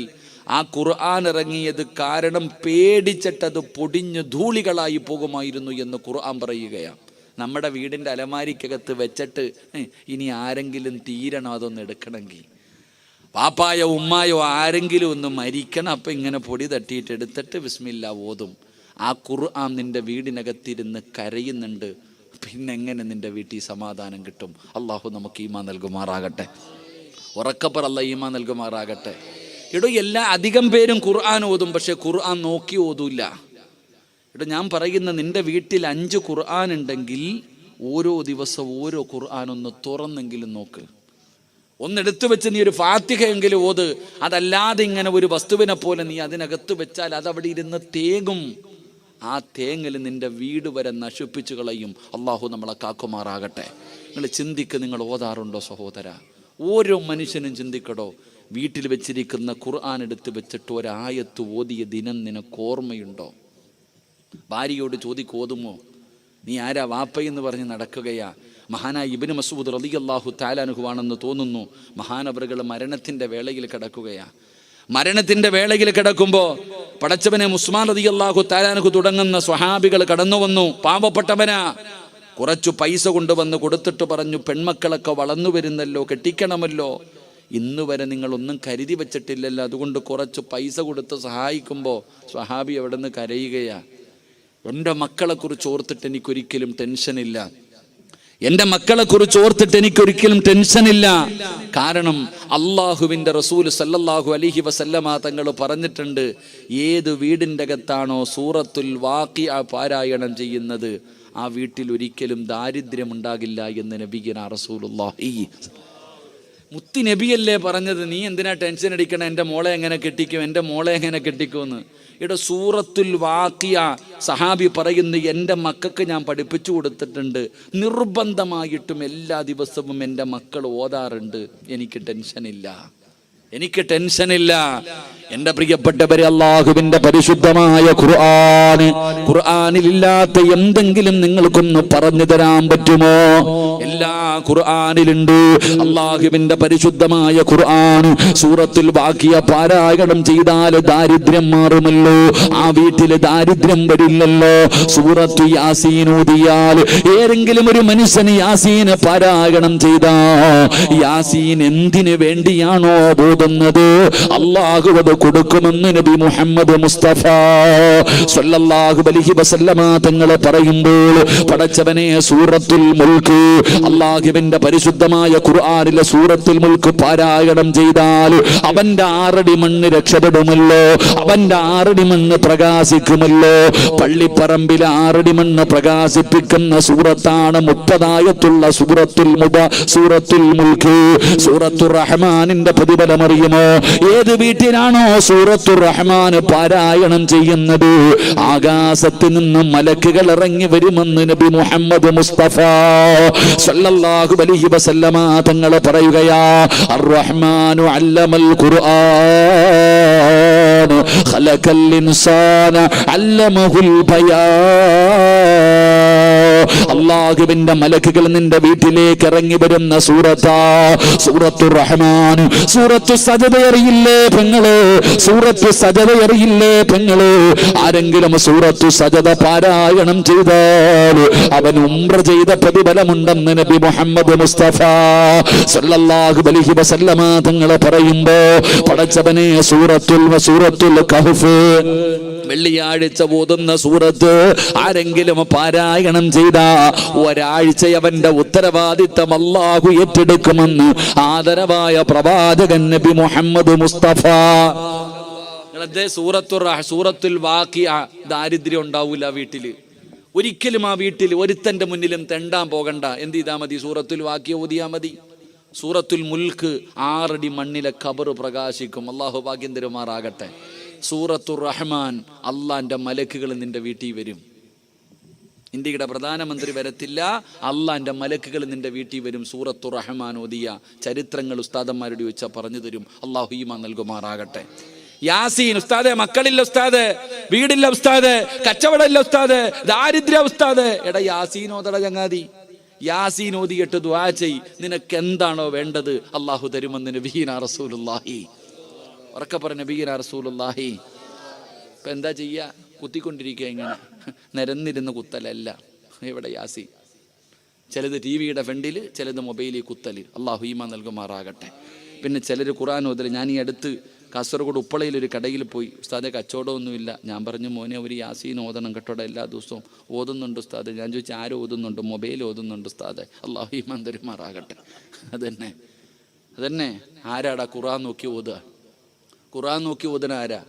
ആ ഖുർആൻ ഇറങ്ങിയത് കാരണം പേടിച്ചിട്ടത് പൊടിഞ്ഞ് ധൂളികളായി പോകുമായിരുന്നു എന്ന് ഖുർആൻ പറയുകയാണ്. നമ്മുടെ വീടിൻ്റെ അലമാരിക്കകത്ത് വെച്ചിട്ട് ഇനി ആരെങ്കിലും തീരണം അതൊന്ന് എടുക്കണമെങ്കിൽ, പാപ്പായോ ഉമ്മായോ ആരെങ്കിലും ഒന്ന് മരിക്കണം, അപ്പം ഇങ്ങനെ പൊടി തട്ടിയിട്ട് എടുത്തിട്ട് ബിസ്മില്ലാ ഓതും. ആ ഖുർആൻ നിൻ്റെ വീടിനകത്തിരുന്ന് കരയുന്നുണ്ട്. പിന്നെങ്ങനെ നിൻ്റെ വീട്ടിൽ സമാധാനം കിട്ടും? അള്ളാഹു നമുക്ക് ഈമാൻ നൽകുമാറാകട്ടെ. ഉറക്കപ്പർ അല്ലാഹ് ഈമാൻ നൽകുമാറാകട്ടെ. എടോ, അധികം പേരും ഖുർആൻ ഓതും, പക്ഷെ ഖുർആൻ നോക്കി ഓതൂല്ല. എടോ, ഞാൻ പറയുന്ന നിൻ്റെ വീട്ടിൽ 5 ഖുർആൻ ഉണ്ടെങ്കിൽ ഓരോ ദിവസവും ഓരോ ഖുർആൻ ഒന്ന് തുറന്നെങ്കിലും നോക്ക്. ഒന്നെടുത്തു വെച്ച് നീ ഒരു ഫാത്തിഹയെങ്കിലും ഓത്. അതല്ലാതെ ഇങ്ങനെ ഒരു വസ്തുവിനെ പോലെ നീ അതിനകത്ത് വെച്ചാൽ അതവിടെ ഇരുന്ന് തേങ്ങും. ആ തേങ്ങൽ നിൻ്റെ വീട് വരെ നശിപ്പിച്ചു കളയും. അള്ളാഹു നമ്മളെ കാക്കുമാറാകട്ടെ. നിങ്ങൾ ചിന്തിക്ക്, നിങ്ങൾ ഓതാറുണ്ടോ സഹോദര? ഓരോ മനുഷ്യനും ചിന്തിക്കടോ, വീട്ടിൽ വെച്ചിരിക്കുന്ന ഖുർആൻ എടുത്ത് വെച്ചിട്ട് ഒരായത്ത് ഓതിയ ദിനം നിനക്ക് ഓർമ്മയുണ്ടോ? ഭാര്യയോട് ചോദിക്കോതുമോ? നീ ആരാ വാപ്പയെന്ന് പറഞ്ഞ് നടക്കുകയാ. മഹാനായ ഇബ്നു മസ്ഊദ് റളിയല്ലാഹു തആല അൻഹുവാണെന്ന് തോന്നുന്നു. മഹാനവറുകൾ മരണത്തിൻ്റെ വേളയിൽ കിടക്കുകയാണ്. മരണത്തിൻ്റെ വേളയിൽ കിടക്കുമ്പോൾ പടച്ചവനെ ഉസ്മാൻ റളിയല്ലാഹു തആല അൻഹു തുടങ്ങുന്ന സ്വഹാബികൾ കടന്നു വന്നു. പാവപ്പെട്ടവനാ, കുറച്ചു പൈസ കൊണ്ടുവന്ന് കൊടുത്തിട്ട് പറഞ്ഞു, പെൺമക്കളൊക്കെ വളർന്നു വരുന്നല്ലോ, കെട്ടിക്കണമല്ലോ, ഇന്ന് വരെ നിങ്ങളൊന്നും കരുതി വെച്ചിട്ടില്ലല്ലോ, അതുകൊണ്ട് കുറച്ച് പൈസ കൊടുത്ത് സഹായിക്കുമ്പോൾ സ്വഹാബി എവിടെ നിന്ന് കരയുകയാ. എൻ്റെ മക്കളെക്കുറിച്ച് ഓർത്തിട്ട് എനിക്കൊരിക്കലും ടെൻഷനില്ല, എൻ്റെ മക്കളെക്കുറിച്ച് ഓർത്തിട്ട് എനിക്കൊരിക്കലും ടെൻഷനില്ല. കാരണം അള്ളാഹുവിൻ്റെ റസൂൽ സല്ലല്ലാഹു അലൈഹി വസല്ലമ തങ്ങൾ പറഞ്ഞിട്ടുണ്ട്, ഏത് വീടിൻ്റെ അകത്താണോ സൂറത്തുൽ വാഖിഅ പാരായണം ചെയ്യുന്നത് ആ വീട്ടിൽ ഒരിക്കലും ദാരിദ്ര്യം ഉണ്ടാകില്ല എന്ന് നബിയുനാ റസൂലുള്ളാഹി. മുത്തി നബിയല്ലേ പറഞ്ഞത്, നീ എന്തിനാ ടെൻഷൻ അടിക്കണം, എൻ്റെ മോളെ എങ്ങനെ കെട്ടിക്കും, എൻ്റെ മോളെ എങ്ങനെ കെട്ടിക്കുമെന്ന്. ഇവിടെ സൂറത്തുൽ വാഖിഅ സഹാബി പറയുന്നു, എൻ്റെ മക്കൾക്ക് ഞാൻ പഠിപ്പിച്ചു കൊടുത്തിട്ടുണ്ട്, നിർബന്ധമായിട്ടും എല്ലാ ദിവസവും എൻ്റെ മക്കൾ ഓതാറുണ്ട്, എനിക്ക് ടെൻഷനില്ല, എനിക്ക് ടെൻഷനില്ല. എൻ്റെ പ്രിയപ്പെട്ടവരെ, അള്ളാഹുവിൻ്റെ പരിശുദ്ധമായ ഖുർആനിലില്ലാത്ത എന്തെങ്കിലും നിങ്ങൾക്കൊന്ന് പറഞ്ഞു തരാൻ പറ്റുമോ? എല്ലാ ഖുർആനിലുണ്ട്. അള്ളാഹുവിൻ്റെ പരിശുദ്ധമായ ഖുർആൻ സൂറത്തുൽ വാഖിഅ പാരായണം ചെയ്താൽ ദാരിദ്ര്യം മാറുമല്ലോ, ആ വീട്ടിൽ ദാരിദ്ര്യം വരില്ലല്ലോ. സൂറത്തു യാസീൻ ഓതിയാൽ ഏതെങ്കിലും ഒരു മനുഷ്യന് യാസീൻ പാരായണം ചെയ്താ യാസീൻ എന്തിനു വേണ്ടിയാണോ ബോധുന്നത്, അള്ളാഹു അത് കൊടുക്കുമെന്ന് നബി മുഹമ്മദ് മുസ്തഫ സ്വല്ലല്ലാഹു അലൈഹി വസല്ലമ തങ്ങൾ പറയുമ്പോൾ, പടച്ചവനെ സൂറത്തുൽ മുൽക്ക്, അള്ളാഹുവിന്റെ പരിശുദ്ധമായ ഖുർആനിലെ സൂറത്തുൽ മുൽക്ക് പാരായണം ചെയ്താൽ അവന്റെ 6 അടി മണ്ണ് രക്ഷപ്പെടുമല്ലോ, അവന്റെ 6 അടി മണ്ണ് പ്രകാശിക്കുമല്ലോ. പള്ളിപ്പറമ്പിലെ 6 അടി മണ്ണ് പ്രകാശിപ്പിക്കുന്ന സൂറത്താണ് 30 ആയത്തുള്ള സൂറത്തുൽ മുൽക്ക്. സൂറത്തുർ റഹ്മാനിന്റെ പ്രതിഫലം അറിയുമോ? ഏത് വീട്ടിലാണോ സൂറത്തുർ റഹ്മാൻ പാരായണം ചെയ്യുന്നത്, ആകാശത്ത് നിന്ന് മലക്കുകൾ ഇറങ്ങി വരുമെന്ന് നബി മുഹമ്മദ് മുസ്തഫ സല്ലല്ലാഹു അലൈഹി വസല്ലമ തങ്ങൾ പറയുകയാ, അർ-റഹ്മാനു അല്ലമൽ ഖുർആൻ ഖലഖൽ ഇൻസാന അല്ലമഹുൽ ബയാൻ. അല്ലാഹുവിന്റെ മലക്കുകൾ നിന്റെ വീട്ടിലേക്ക് ഇറങ്ങി വരുന്ന സൂറത്തുർ റഹ്മാൻ. സൂറത്തു സജദ അറിയില്ലേ പെങ്ങള്? സൂറത്തു സജദ അറിയില്ലേ പെങ്ങള്? ആരെങ്കിലും സൂറത്തു സജദ പാരായണം ചെയ്താൽ അവൻ ഉംറ ചെയ്ത പ്രതിഫലമുണ്ടെന്ന് നബി മുഹമ്മദ് മുസ്തഫ സല്ലല്ലാഹു അലൈഹി വസല്ലമ തങ്ങൾ പറയുമ്പോ, പടച്ചവനെ സൂറത്തുൽ കഹ്ഫ് വെള്ളിയാഴ്ച ഓതുന്ന സൂറത്ത് ആരെങ്കിലും പാരായണം ചെയ്ത ഒരാഴ്ച അവന്റെ ഉത്തരവാദിത്തം അല്ലാഹു ഏറ്റെടുക്കുമെന്ന് ആദരവായ പ്രവാചകൻ നബി മുഹമ്മദ് മുസ്തഫ. സൂറത്തുൽ വാഖിഅ ദാരിദ്ര്യം ഉണ്ടാവൂല വീട്ടില് ഒരിക്കലും. ആ വീട്ടിൽ ഒരുത്തന്റെ മുന്നിലും തെണ്ടാൻ പോകണ്ട. എന്ത് ചെയ്താൽ മതി? സൂറത്തുൽ വാഖിഅ ഓതിയാ മതി. സൂറത്തുൽ മുൽക്ക് 6 അടി മണ്ണിലെ ഖബർ പ്രകാശിക്കും. അല്ലാഹു ഭാഗ്യം തരുമാറാകട്ടെ. സൂറത്തുർ റഹ്മാൻ, അള്ളാന്റെ മലക്കുകൾ നിന്റെ വീട്ടിൽ വരും. ഇന്ത്യയുടെ പ്രധാനമന്ത്രി വരത്തില്ല, അള്ളാന്റെ മലക്കുകൾ നിന്റെ വീട്ടിൽ വരും. സൂറത്തുർ റഹ്മാൻ ഓതിയ ചരിത്രങ്ങൾ ഉസ്താദന്മാരോട് ചോദിച്ചാൽ പറഞ്ഞു തരും. അള്ളാഹു ഈമാൻ നൽകുമാറാകട്ടെ. യാസീൻ ഉസ്താദെ, മക്കളില്ല ഉസ്താദ്, വീടില്ല ഉസ്താദ്, കച്ചവടമില്ല ഉസ്താദ്, ദാരിദ്ര്യ ഉസ്താദ്. എടാ യാസീൻ ഓതട ചങ്ങാതി, യാസീൻ ഓതിയിട്ട് ദുആ ചെയ്, നിനക്ക് എന്താണോ വേണ്ടത് അള്ളാഹു തരുമെന്ന് നബിയുനാ റസൂലുള്ളാഹി. ഉറക്കെ പറഞ്ഞ നബിയുനാ റസൂലുള്ളാഹി. ഇപ്പൊ എന്താ ചെയ്യാ? കുത്തിക്കൊണ്ടിരിക്കുക. ഇങ്ങനെ നിരന്നിരുന്ന് കുത്തലല്ല. ഇവിടെ യാസീൻ, ചിലത് ടിവിയുടെ ഫ്രണ്ടിൽ, ചിലത് മൊബൈലിൽ കുത്തല്. അള്ളാഹു ഈമാൻ നൽകുമാറാകട്ടെ. പിന്നെ ചിലർ ഖുർആൻ ഓതല്. ഞാൻ ഈ അടുത്ത് കാസർഗോഡ് ഉപ്പളയിൽ ഒരു കടയിൽ പോയി, ഉസ്താദെ കച്ചവടമൊന്നുമില്ല. ഞാൻ പറഞ്ഞു, മോനെ ഒരു യാസീൻ ഓതണം കേട്ടോടെ, എല്ലാ ദിവസവും ഓതുന്നുണ്ട് ഉസ്താദ്. ഞാൻ ചോദിച്ചു, ആരും ഓതുന്നുണ്ട്? മൊബൈൽ ഓതുന്നുണ്ട് ഉസ്താദെ. അള്ളാഹു ഈമാൻ തരുമാറാകട്ടെ. അതന്നെ ആരാടാ ഖുർആൻ നോക്കി ഓതുക? ഖുർആൻ നോക്കി ഓതുന്ന ആരാ?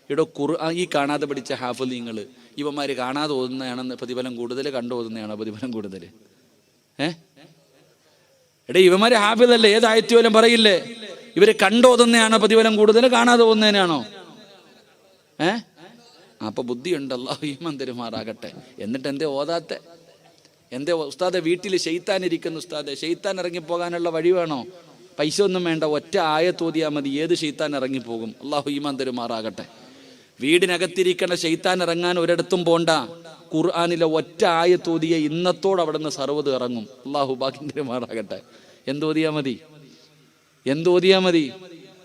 ഇവിടെ ഖുർആൻ ഈ കാണാതെ പഠിച്ച ഹാഫിളീങ്ങൾ, ഇവന്മാർ കാണാതെ ഓതുന്നതാണെന്ന് പ്രതിഫലം കൂടുതൽ, കണ്ടു ഓതുന്നതാണോ പ്രതിഫലം കൂടുതൽ? എടേ ഇവന്മാര് ഹാഫിളല്ലേ, ഏതായത്ത് പോലും പറയില്ലേ? ഇവര് കണ്ടോതുന്നതാണോ പ്രതിഫലം കൂടുതൽ, കാണാതെ പോകുന്നതിനാണോ? അപ്പൊ ബുദ്ധിയുണ്ട്. അല്ലാഹു ഈമാൻ തരുമാറാകട്ടെ. എന്നിട്ട് എന്തേ ഓതാത്തെ? എന്തേ ഉസ്താദെ വീട്ടിൽ ശൈത്താൻ ഇരിക്കുന്നു ഉസ്താദെ? ശൈത്താൻ ഇറങ്ങിപ്പോകാനുള്ള വഴി വേണോ? പൈസ ഒന്നും വേണ്ട, ഒറ്റ ആയത്ത് ഓതിയാൽ മതി, ഏത് ശൈത്താൻ ഇറങ്ങിപ്പോകും. അല്ലാഹു ഈമാൻ തരുമാറാകട്ടെ. വീടിനകത്തിരിക്കണ ശൈത്താൻ ഇറങ്ങാൻ ഒരിടത്തും പോണ്ട. ഖുർആനിലെ ഒറ്റ ആയത്തോതിയ ഇന്നത്തോടെ അവിടെ നിന്ന് സർവ്വത് ഇറങ്ങും. അള്ളാഹു ഭാഗ്യമാറാകട്ടെ. എന്തോതിയാ മതി?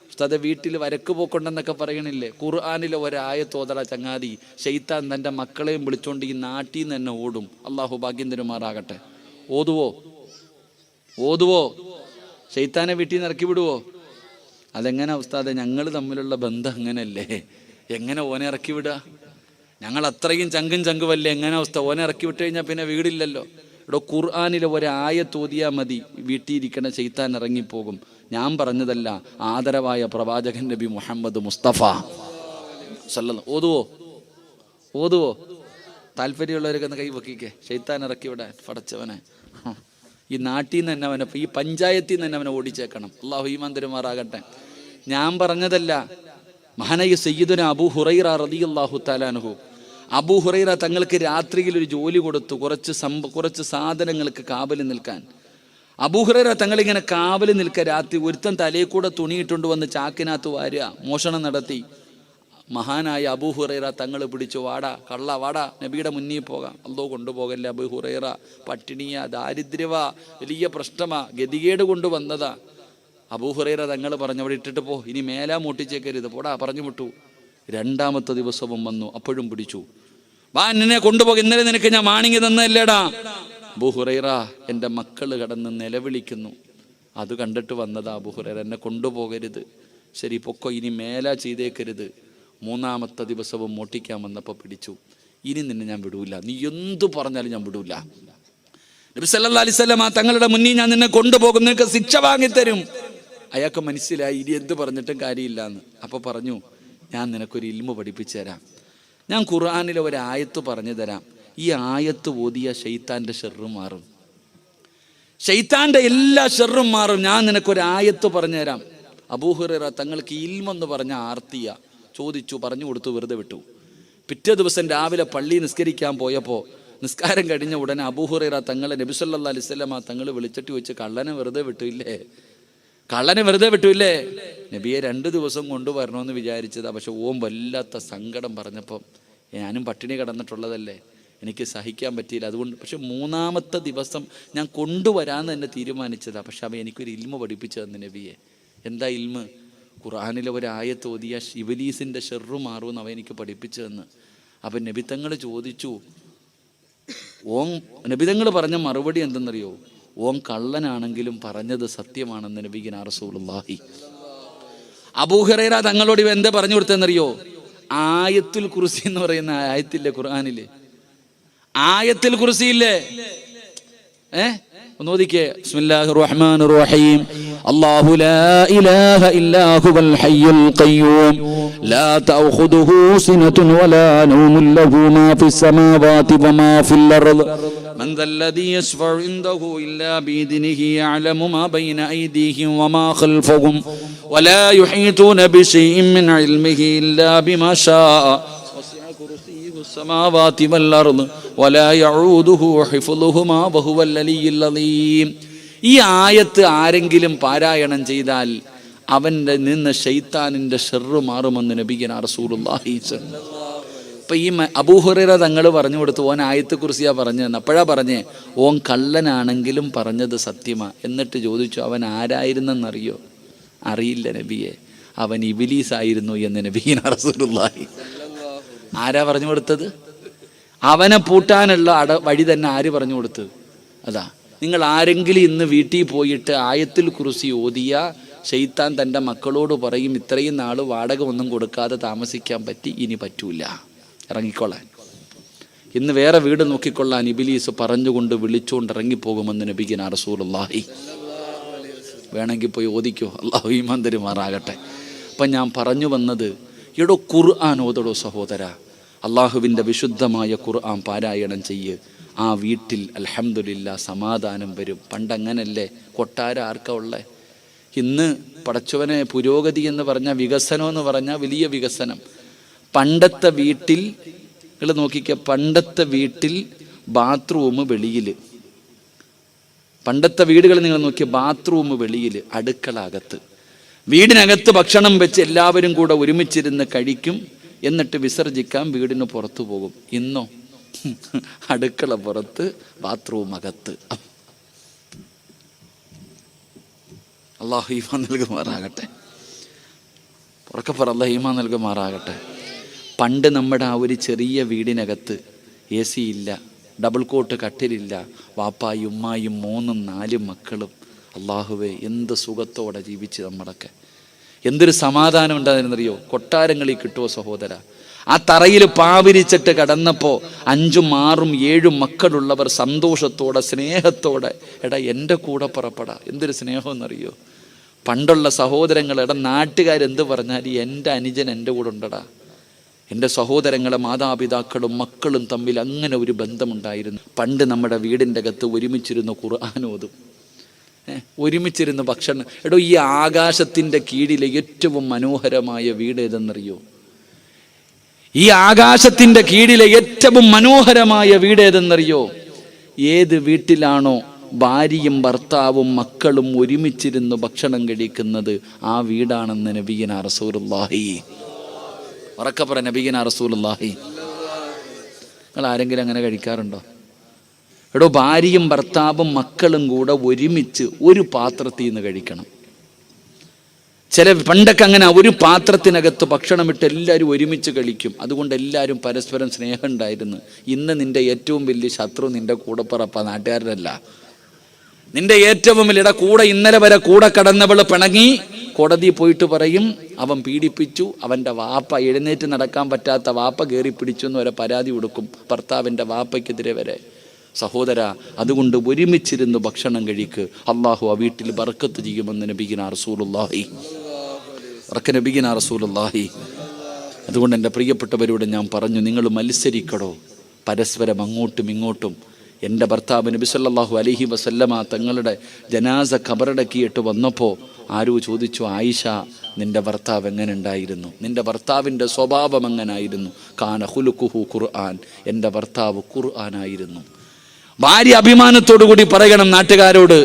ഉസ്താദെ വീട്ടിൽ വരക്ക് പോക്കൊണ്ടെന്നൊക്കെ പറയണില്ലേ? ഖുർആനിലെ ഒരായത്തോതട ചങ്ങാതി, ശൈത്താൻ തൻ്റെ മക്കളെയും വിളിച്ചോണ്ട് ഈ നാട്ടിൽ നിന്ന് തന്നെ ഓടും. അള്ളാഹു ഭാഗ്യം തരുമാറാകട്ടെ. ഓതുവോ? ശൈത്താനെ വീട്ടിൽ നിന്ന് ഇറക്കി വിടുവോ? അതെങ്ങനെ ഉസ്താദെ? ഞങ്ങൾ തമ്മിലുള്ള ബന്ധം അങ്ങനെയല്ലേ? എങ്ങനെ ഓനെ ഇറക്കി വിടുക? ഞങ്ങൾ അത്രയും ചങ്കുവല്ലേ? എങ്ങനെ അവസ്ഥ? ഓനെ ഇറക്കി വിട്ട് കഴിഞ്ഞാൽ പിന്നെ വീടില്ലല്ലോ. ഇവിടെ ഖുർആനിലെ ഒരായത്തോതിയാ മതി, വീട്ടിലിരിക്കണ ശൈത്താൻ ഇറങ്ങിപ്പോകും. ഞാൻ പറഞ്ഞതല്ല, ആദരവായ പ്രവാചകൻ നബി മുഹമ്മദ് മുസ്തഫ സല്ലല്ലാഹു. ഓതുവോ? താല്പര്യമുള്ളവരൊക്കെ ഒന്ന് കൈ പൊക്കിക്കേ. ശൈത്താൻ ഇറക്കി വിടാൻ പടച്ചവനെ. ഈ നാട്ടിൽ നിന്ന് തന്നെ അവനെ, ഈ പഞ്ചായത്തിൽ നിന്ന് തന്നെ അവനെ ഓടിച്ചേക്കണം. അള്ളാഹു ഈമാൻ തരുമാറാകട്ടെ. ഞാൻ പറഞ്ഞതല്ല, മഹാനായ സയ്യിദുന അബൂ ഹുറൈറ റളിയല്ലാഹു തആല അൻഹു, അബൂ ഹുറൈറ തങ്ങൾക്ക് രാത്രിയിൽ ഒരു ജോലി കൊടുത്തു, കുറച്ച് സാധനങ്ങൾക്ക് കാവല് നിൽക്കാൻ. അബൂ ഹുറൈറ തങ്ങളിങ്ങനെ കാവല് നിൽക്കുക. രാത്രി ഒരുത്തൻ തലയിൽ കൂടെ തുണിയിട്ടുകൊണ്ട് വന്ന് ചാക്കിനകത്ത് വാരുക, മോഷണം നടത്തി. മഹാനായ അബൂ ഹുറൈറ തങ്ങൾ പിടിച്ചു, വാടാ കള്ള വാടാ, നബിയുടെ മുന്നിൽ പോകാം. അല്ലോ കൊണ്ടുപോകല്ലേ അബൂ ഹുറൈറ, പട്ടിണിയാ, ദാരിദ്ര്യവാ, വലിയ പ്രശ്നമാ, ഗതികേട് കൊണ്ടുവന്നതാ. അബൂ ഹുറൈറ തങ്ങൾ പറഞ്ഞു, അവിടെ ഇട്ടിട്ട് പോ, ഇനി മേലാ മൂട്ടിച്ചേക്കരുത്, പോടാ, പറഞ്ഞു വിട്ടു. രണ്ടാമത്തെ ദിവസവും വന്നു, അപ്പോഴും പിടിച്ചു. വാ, എന്നെ കൊണ്ടുപോക, ഇന്നലെ നിനക്ക് ഞാൻ വാണിങ്ങി തന്നല്ലേടാ. അബൂ ഹുറൈറ, എൻ്റെ മക്കള് കടന്ന് നിലവിളിക്കുന്നു, അത് കണ്ടിട്ട് വന്നതാ. അബൂ ഹുറൈറ, എന്നെ കൊണ്ടുപോകരുത്. ശരി പൊക്കോ, ഇനി മേലാ ചെയ്തേക്കരുത്. മൂന്നാമത്തെ ദിവസവും മോട്ടിക്കാൻ വന്നപ്പോൾ പിടിച്ചു. ഇനി നിന്നെ ഞാൻ വിടൂല, നീ എന്തു പറഞ്ഞാലും ഞാൻ വിടൂല. നബി സല്ലല്ലാഹു അലൈഹി വസല്ലം തങ്ങളുടെ മുന്നിൽ ഞാൻ നിന്നെ കൊണ്ടുപോകും, നിനക്ക് ശിക്ഷ വാങ്ങിത്തരും. അയാൾക്ക് മനസ്സിലായി ഇനി എന്ത് പറഞ്ഞിട്ടും കാര്യമില്ല എന്ന്. അപ്പോൾ പറഞ്ഞു, ഞാൻ നിനക്കൊരു ഇൽമു പഠിപ്പിച്ചു തരാം. ഞാൻ ഖുർആനിലെ ഒരു ആയത്ത് പറഞ്ഞു തരാം. ഈ ആയത്ത് ഓതിയ ശൈത്താൻ്റെ ഷെർറ് മാറും, ശൈത്താൻ്റെ എല്ലാ ഷെർറും മാറും. ഞാൻ നിനക്കൊരു ആയത്ത് പറഞ്ഞു തരാം. അബൂ ഹുറൈറ തങ്ങൾക്ക് ഇൽമെന്ന് പറഞ്ഞ ആർത്തിയ ചോദിച്ചു, പറഞ്ഞു കൊടുത്തു, വെറുതെ വിട്ടു. പിറ്റേ ദിവസം രാവിലെ പള്ളി നിസ്കരിക്കാൻ പോയപ്പോൾ നിസ്കാരം കഴിഞ്ഞ ഉടനെ അബൂ ഹുറൈറ തങ്ങളെ നബി സല്ലല്ലാഹു അലൈഹി വസല്ലം തങ്ങൾ വിളിച്ചിട്ട് ചോദിച്ചു, കള്ളനെ വെറുതെ വിട്ടില്ലേ? നബിയെ 2 ദിവസം കൊണ്ടുവരണമെന്ന് വിചാരിച്ചതാ, പക്ഷെ ഓം വല്ലാത്ത സങ്കടം പറഞ്ഞപ്പോൾ, ഞാനും പട്ടിണി കിടന്നിട്ടുള്ളതല്ലേ, എനിക്ക് സഹിക്കാൻ പറ്റിയില്ല, അതുകൊണ്ട്. പക്ഷെ 3-ാമത്തെ ദിവസം ഞാൻ കൊണ്ടുവരാമെന്ന് തന്നെ തീരുമാനിച്ചതാ. പക്ഷെ അവൻ എനിക്കൊരു ഇൽമ പഠിപ്പിച്ചു തന്നു നബിയെ. എന്താ ഇൽമ? ഖുർആനിലെ ഒരു ആയത്ത് ഓതിയ ഇബ്ലീസിൻ്റെ ഷെർറ് മാറുമെന്ന് അവൻ എനിക്ക് പഠിപ്പിച്ചു തന്ന്. അപ്പം നബിതങ്ങൾ ചോദിച്ചു, നബിതങ്ങൾ പറഞ്ഞ മറുപടി എന്തെന്നറിയോ? ഓൻ കള്ളനാണെങ്കിലും പറഞ്ഞത് സത്യമാണെന്ന് നബിഗിന റസൂലുള്ളാഹി. അബൂ ഹുറൈറ തങ്ങളോട് ഇവ എന്താ പറഞ്ഞു കൊടുത്തെന്നറിയോ? ആയത്തുൽ കുർസി എന്ന് പറയുന്ന ആയത്തില്ലേ ഖുർആനില്, ആയത്തുൽ കുർസി ഇല്ലേ? ഒന്ന് ഓതിക്കേ. ബിസ്മില്ലാഹിർ റഹ്മാനിർ റഹീം. അല്ലാഹു ലാ ഇലാഹ ഇല്ലാ ഹുവൽ ഹയ്യുൽ ഖയ്യൂം ലാ തഅഖുദുഹു സിനതുൻ വലാ നൗമുൻ ലഹു മാ ഫിസ് സമാവാതി വമാ ഫിൽ അർദ് മൻ ദല്ലദീ യശ്ഫഉ ഇൻദഹു ഇല്ലാ ബിഇദ്നിഹി യഅലമു മാ ബൈന അയ്ദീഹിം വമാ ഖൽഫഹും വലാ യുഹീതൂന ബിശൈഇൻ മിൻ ഇൽമിഹി ഇല്ലാ ബിമാ ശാഅ വസിഅ കുർസിയ്യുഹു السماوات والأرض ولا يعوده حفظهما وهو العلي العظيم. ഈ ആയത്ത് ആരെങ്കിലും പാരായണം ചെയ്താൽ അവൻ്റെ നിന്ന് ശൈത്താനിൻ്റെ ഷെർറ് മാറുമെന്ന് നബിഗിന റസൂലുള്ളാഹി സ്വല്ലല്ലാഹു അലൈഹി വസല്ലം. ഇപ്പം ഈ അബൂ ഹുറൈറ തങ്ങൾ പറഞ്ഞു കൊടുത്തു, ഓൻ ആയത്തെ കുറിച്ചാ പറഞ്ഞതെന്ന്. അപ്പോഴാ പറഞ്ഞേ, ഓൻ കള്ളനാണെങ്കിലും പറഞ്ഞത് സത്യമാ. എന്നിട്ട് ചോദിച്ചു, അവൻ ആരായിരുന്നെന്നറിയോ? അറിയില്ല നബിയെ, അവൻ ഇബ്ലീസ് ആയിരുന്നു എന്ന് നബിഗിന റസൂലുള്ളാഹി. ആരാ പറഞ്ഞു കൊടുത്തത്? അവനെ പൂട്ടാനുള്ള വഴി തന്നെ ആര് പറഞ്ഞു കൊടുത്തത്? അതാ. നിങ്ങൾ ആരെങ്കിലും ഇന്ന് വീട്ടിൽ പോയിട്ട് ആയത്തുൽ കുർസി ഓതിയ ശൈത്താൻ തൻ്റെ മക്കളോട് പറയും, ഇത്രയും നാൾ വാടക ഒന്നും കൊടുക്കാതെ താമസിക്കാൻ പറ്റി, ഇനി പറ്റൂല, ഇറങ്ങിക്കൊള്ളാൻ, ഇന്ന് വേറെ വീട് നോക്കിക്കൊള്ളാൻ ഇബ്ലീസ് പറഞ്ഞുകൊണ്ട് വിളിച്ചുകൊണ്ട് ഇറങ്ങിപ്പോകുമെന്ന് നബിഗിന റസൂലുള്ളാഹി. വേണമെങ്കിൽ പോയി ഓദിക്കോ, അല്ലാഹു ഈമാൻ തരുമാറാകട്ടെ. അപ്പം ഞാൻ പറഞ്ഞു വന്നത്, എടോ ഖുർആൻ ഓതടോ സഹോദര, അള്ളാഹുവിൻ്റെ വിശുദ്ധമായ ഖുർആൻ പാരായണം ചെയ്യ്. ആ വീട്ടിൽ അൽഹംദുലില്ലാ സമാധാനം വരും. പണ്ടങ്ങനല്ലേ? കൊട്ടാരം ആർക്കാ ഉള്ളേ? ഇന്ന് പടച്ചവനെ പുരോഗതി എന്ന് പറഞ്ഞാൽ, വികസനം എന്ന് പറഞ്ഞാൽ വലിയ വികസനം. പണ്ടത്തെ വീട്ടിൽ നിങ്ങൾ നോക്കിക്ക, പണ്ടത്തെ വീട്ടിൽ ബാത്റൂം വെളിയിൽ, പണ്ടത്തെ വീടുകൾ നിങ്ങൾ നോക്കിയ ബാത്റൂം വെളിയിൽ, അടുക്കള അകത്ത്. വീടിനകത്ത് ഭക്ഷണം വെച്ച് എല്ലാവരും കൂടെ ഒരുമിച്ചിരുന്ന് കഴിക്കും. എന്നിട്ട് വിസർജിക്കാൻ വീടിന് പുറത്തു പോകും. ഇന്നോ അടുക്കള പുറത്ത്, ബാത്റൂം അകത്ത്. അള്ളാഹു ഈമാൻ നൽകുമാറാകട്ടെ. ഉറക്കപ്പറ, അള്ളാഹു ഈമാൻ നൽകുമാറാകട്ടെ. പണ്ട് നമ്മുടെ ആ ഒരു ചെറിയ വീടിനകത്ത് AC ഇല്ല, ഡബിൾ കോട്ട് കട്ടിലില്ല, വാപ്പായും ഉമ്മായും 3-4 മക്കളും. അള്ളാഹുവേ, എന്ത് സുഖത്തോടെ ജീവിച്ച് നമ്മളൊക്കെ. എന്തൊരു സമാധാനം ഉണ്ടായിരുന്നറിയോ? കൊട്ടാരങ്ങളിൽ കിട്ടുമോ സഹോദര? ആ തറയിൽ പാവിരിച്ചിട്ട് കിടന്നപ്പോൾ 5, 6, 7 മക്കളുള്ളവർ സന്തോഷത്തോടെ സ്നേഹത്തോടെ, എടാ എൻ്റെ കൂടെ പുറപ്പെടാ. എന്തൊരു സ്നേഹം എന്നറിയോ? പണ്ടുള്ള സഹോദരങ്ങൾ, എടാ നാട്ടുകാരെന്ത് പറഞ്ഞാൽ എൻ്റെ അനുജൻ എൻ്റെ കൂടെ ഉണ്ടടാ. എൻ്റെ സഹോദരങ്ങളെ മാതാപിതാക്കളും മക്കളും തമ്മിൽ അങ്ങനെ ഒരു ബന്ധമുണ്ടായിരുന്നു. പണ്ട് നമ്മുടെ വീടിൻ്റെ അകത്ത് ഒരുമിച്ചിരുന്ന് ഖുർആൻ ഓതും, ഒരുമിച്ചിരുന്ന് ഭക്ഷണം. എടോ, ഈ ആകാശത്തിൻ്റെ കീഴിലെ ഏറ്റവും മനോഹരമായ വീട് ഏതെന്നറിയോ? ഈ ആകാശത്തിൻ്റെ കീഴിലെ ഏറ്റവും മനോഹരമായ വീട് ഏതെന്നറിയോ? ഏത് വീട്ടിലാണോ ഭാര്യയും ഭർത്താവും മക്കളും ഒരുമിച്ചിരുന്ന് ഭക്ഷണം കഴിക്കുന്നത്, ആ വീടാണെന്ന് നബിയുനാ റസൂലുള്ളാഹി. ഉറക്കപ്പറ, നബിയുനാ റസൂലുള്ളാഹി. നിങ്ങൾ ആരെങ്കിലും അങ്ങനെ കഴിക്കാറുണ്ടോ? എടോ, ഭാര്യയും ഭർത്താവും മക്കളും കൂടെ ഒരുമിച്ച് ഒരു പാത്രത്തിൽ നിന്ന് കഴിക്കണം. പണ്ടൊക്കെ അങ്ങനെ ഒരു പാത്രത്തിനകത്ത് ഭക്ഷണം ഇട്ട് എല്ലാവരും ഒരുമിച്ച് കഴിക്കും. അതുകൊണ്ട് എല്ലാവരും പരസ്പരം സ്നേഹം ഉണ്ടായിരുന്നു. ഇന്ന് നിന്റെ ഏറ്റവും വലിയ ശത്രു നിന്റെ കൂടപ്പിറപ്പ, നാട്ടുകാരനല്ല. നിന്റെ ഏറ്റവും വലിയ കൂടെ ഇന്നലെ വരെ കൂടെ കടന്നവൾ പിണങ്ങി കോടതി പോയിട്ട് പറയും, അവൻ പീഡിപ്പിച്ചു, അവൻ്റെ വാപ്പ എഴുന്നേറ്റ് നടക്കാൻ പറ്റാത്ത വാപ്പ കയറി പിടിച്ചു എന്ന് വരെ പരാതി കൊടുക്കും ഭർത്താവിൻ്റെ വാപ്പയ്ക്കെതിരെ വരെ. സഹോദര, അതുകൊണ്ട് ഒരുമിച്ചിരുന്ന് ഭക്ഷണം കഴിക്ക്. അള്ളാഹു ആ വീട്ടിൽ ബർക്കത്ത് ചെയ്യുമെന്ന് നബിയുനാ റസൂലുള്ളാഹി. നബിയുനാ റസൂലുള്ളാഹി. അതുകൊണ്ട് എൻ്റെ പ്രിയപ്പെട്ടവരോട് ഞാൻ പറഞ്ഞു, നിങ്ങൾ മത്സരിക്കടോ പരസ്പരം അങ്ങോട്ടും ഇങ്ങോട്ടും. എൻ്റെ ഭർത്താവ് നബി സല്ലല്ലാഹു അലൈഹി വസല്ലമ തങ്ങളുടെ ജനാസ ഖബറടക്കിയിട്ട് വന്നപ്പോൾ ആരോ ചോദിച്ചു, ആയിഷ, നിൻ്റെ ഭർത്താവ് എങ്ങനെ ഉണ്ടായിരുന്നു? നിൻ്റെ ഭർത്താവിൻ്റെ സ്വഭാവം എങ്ങനായിരുന്നു? കാന ഖുലുഖുഹു ഖുർആൻ. എൻ്റെ ഭർത്താവ് ഖുർആനായിരുന്നു. ഭാര്യ അഭിമാനത്തോടു കൂടി പറയണം നാട്ടുകാരോട്,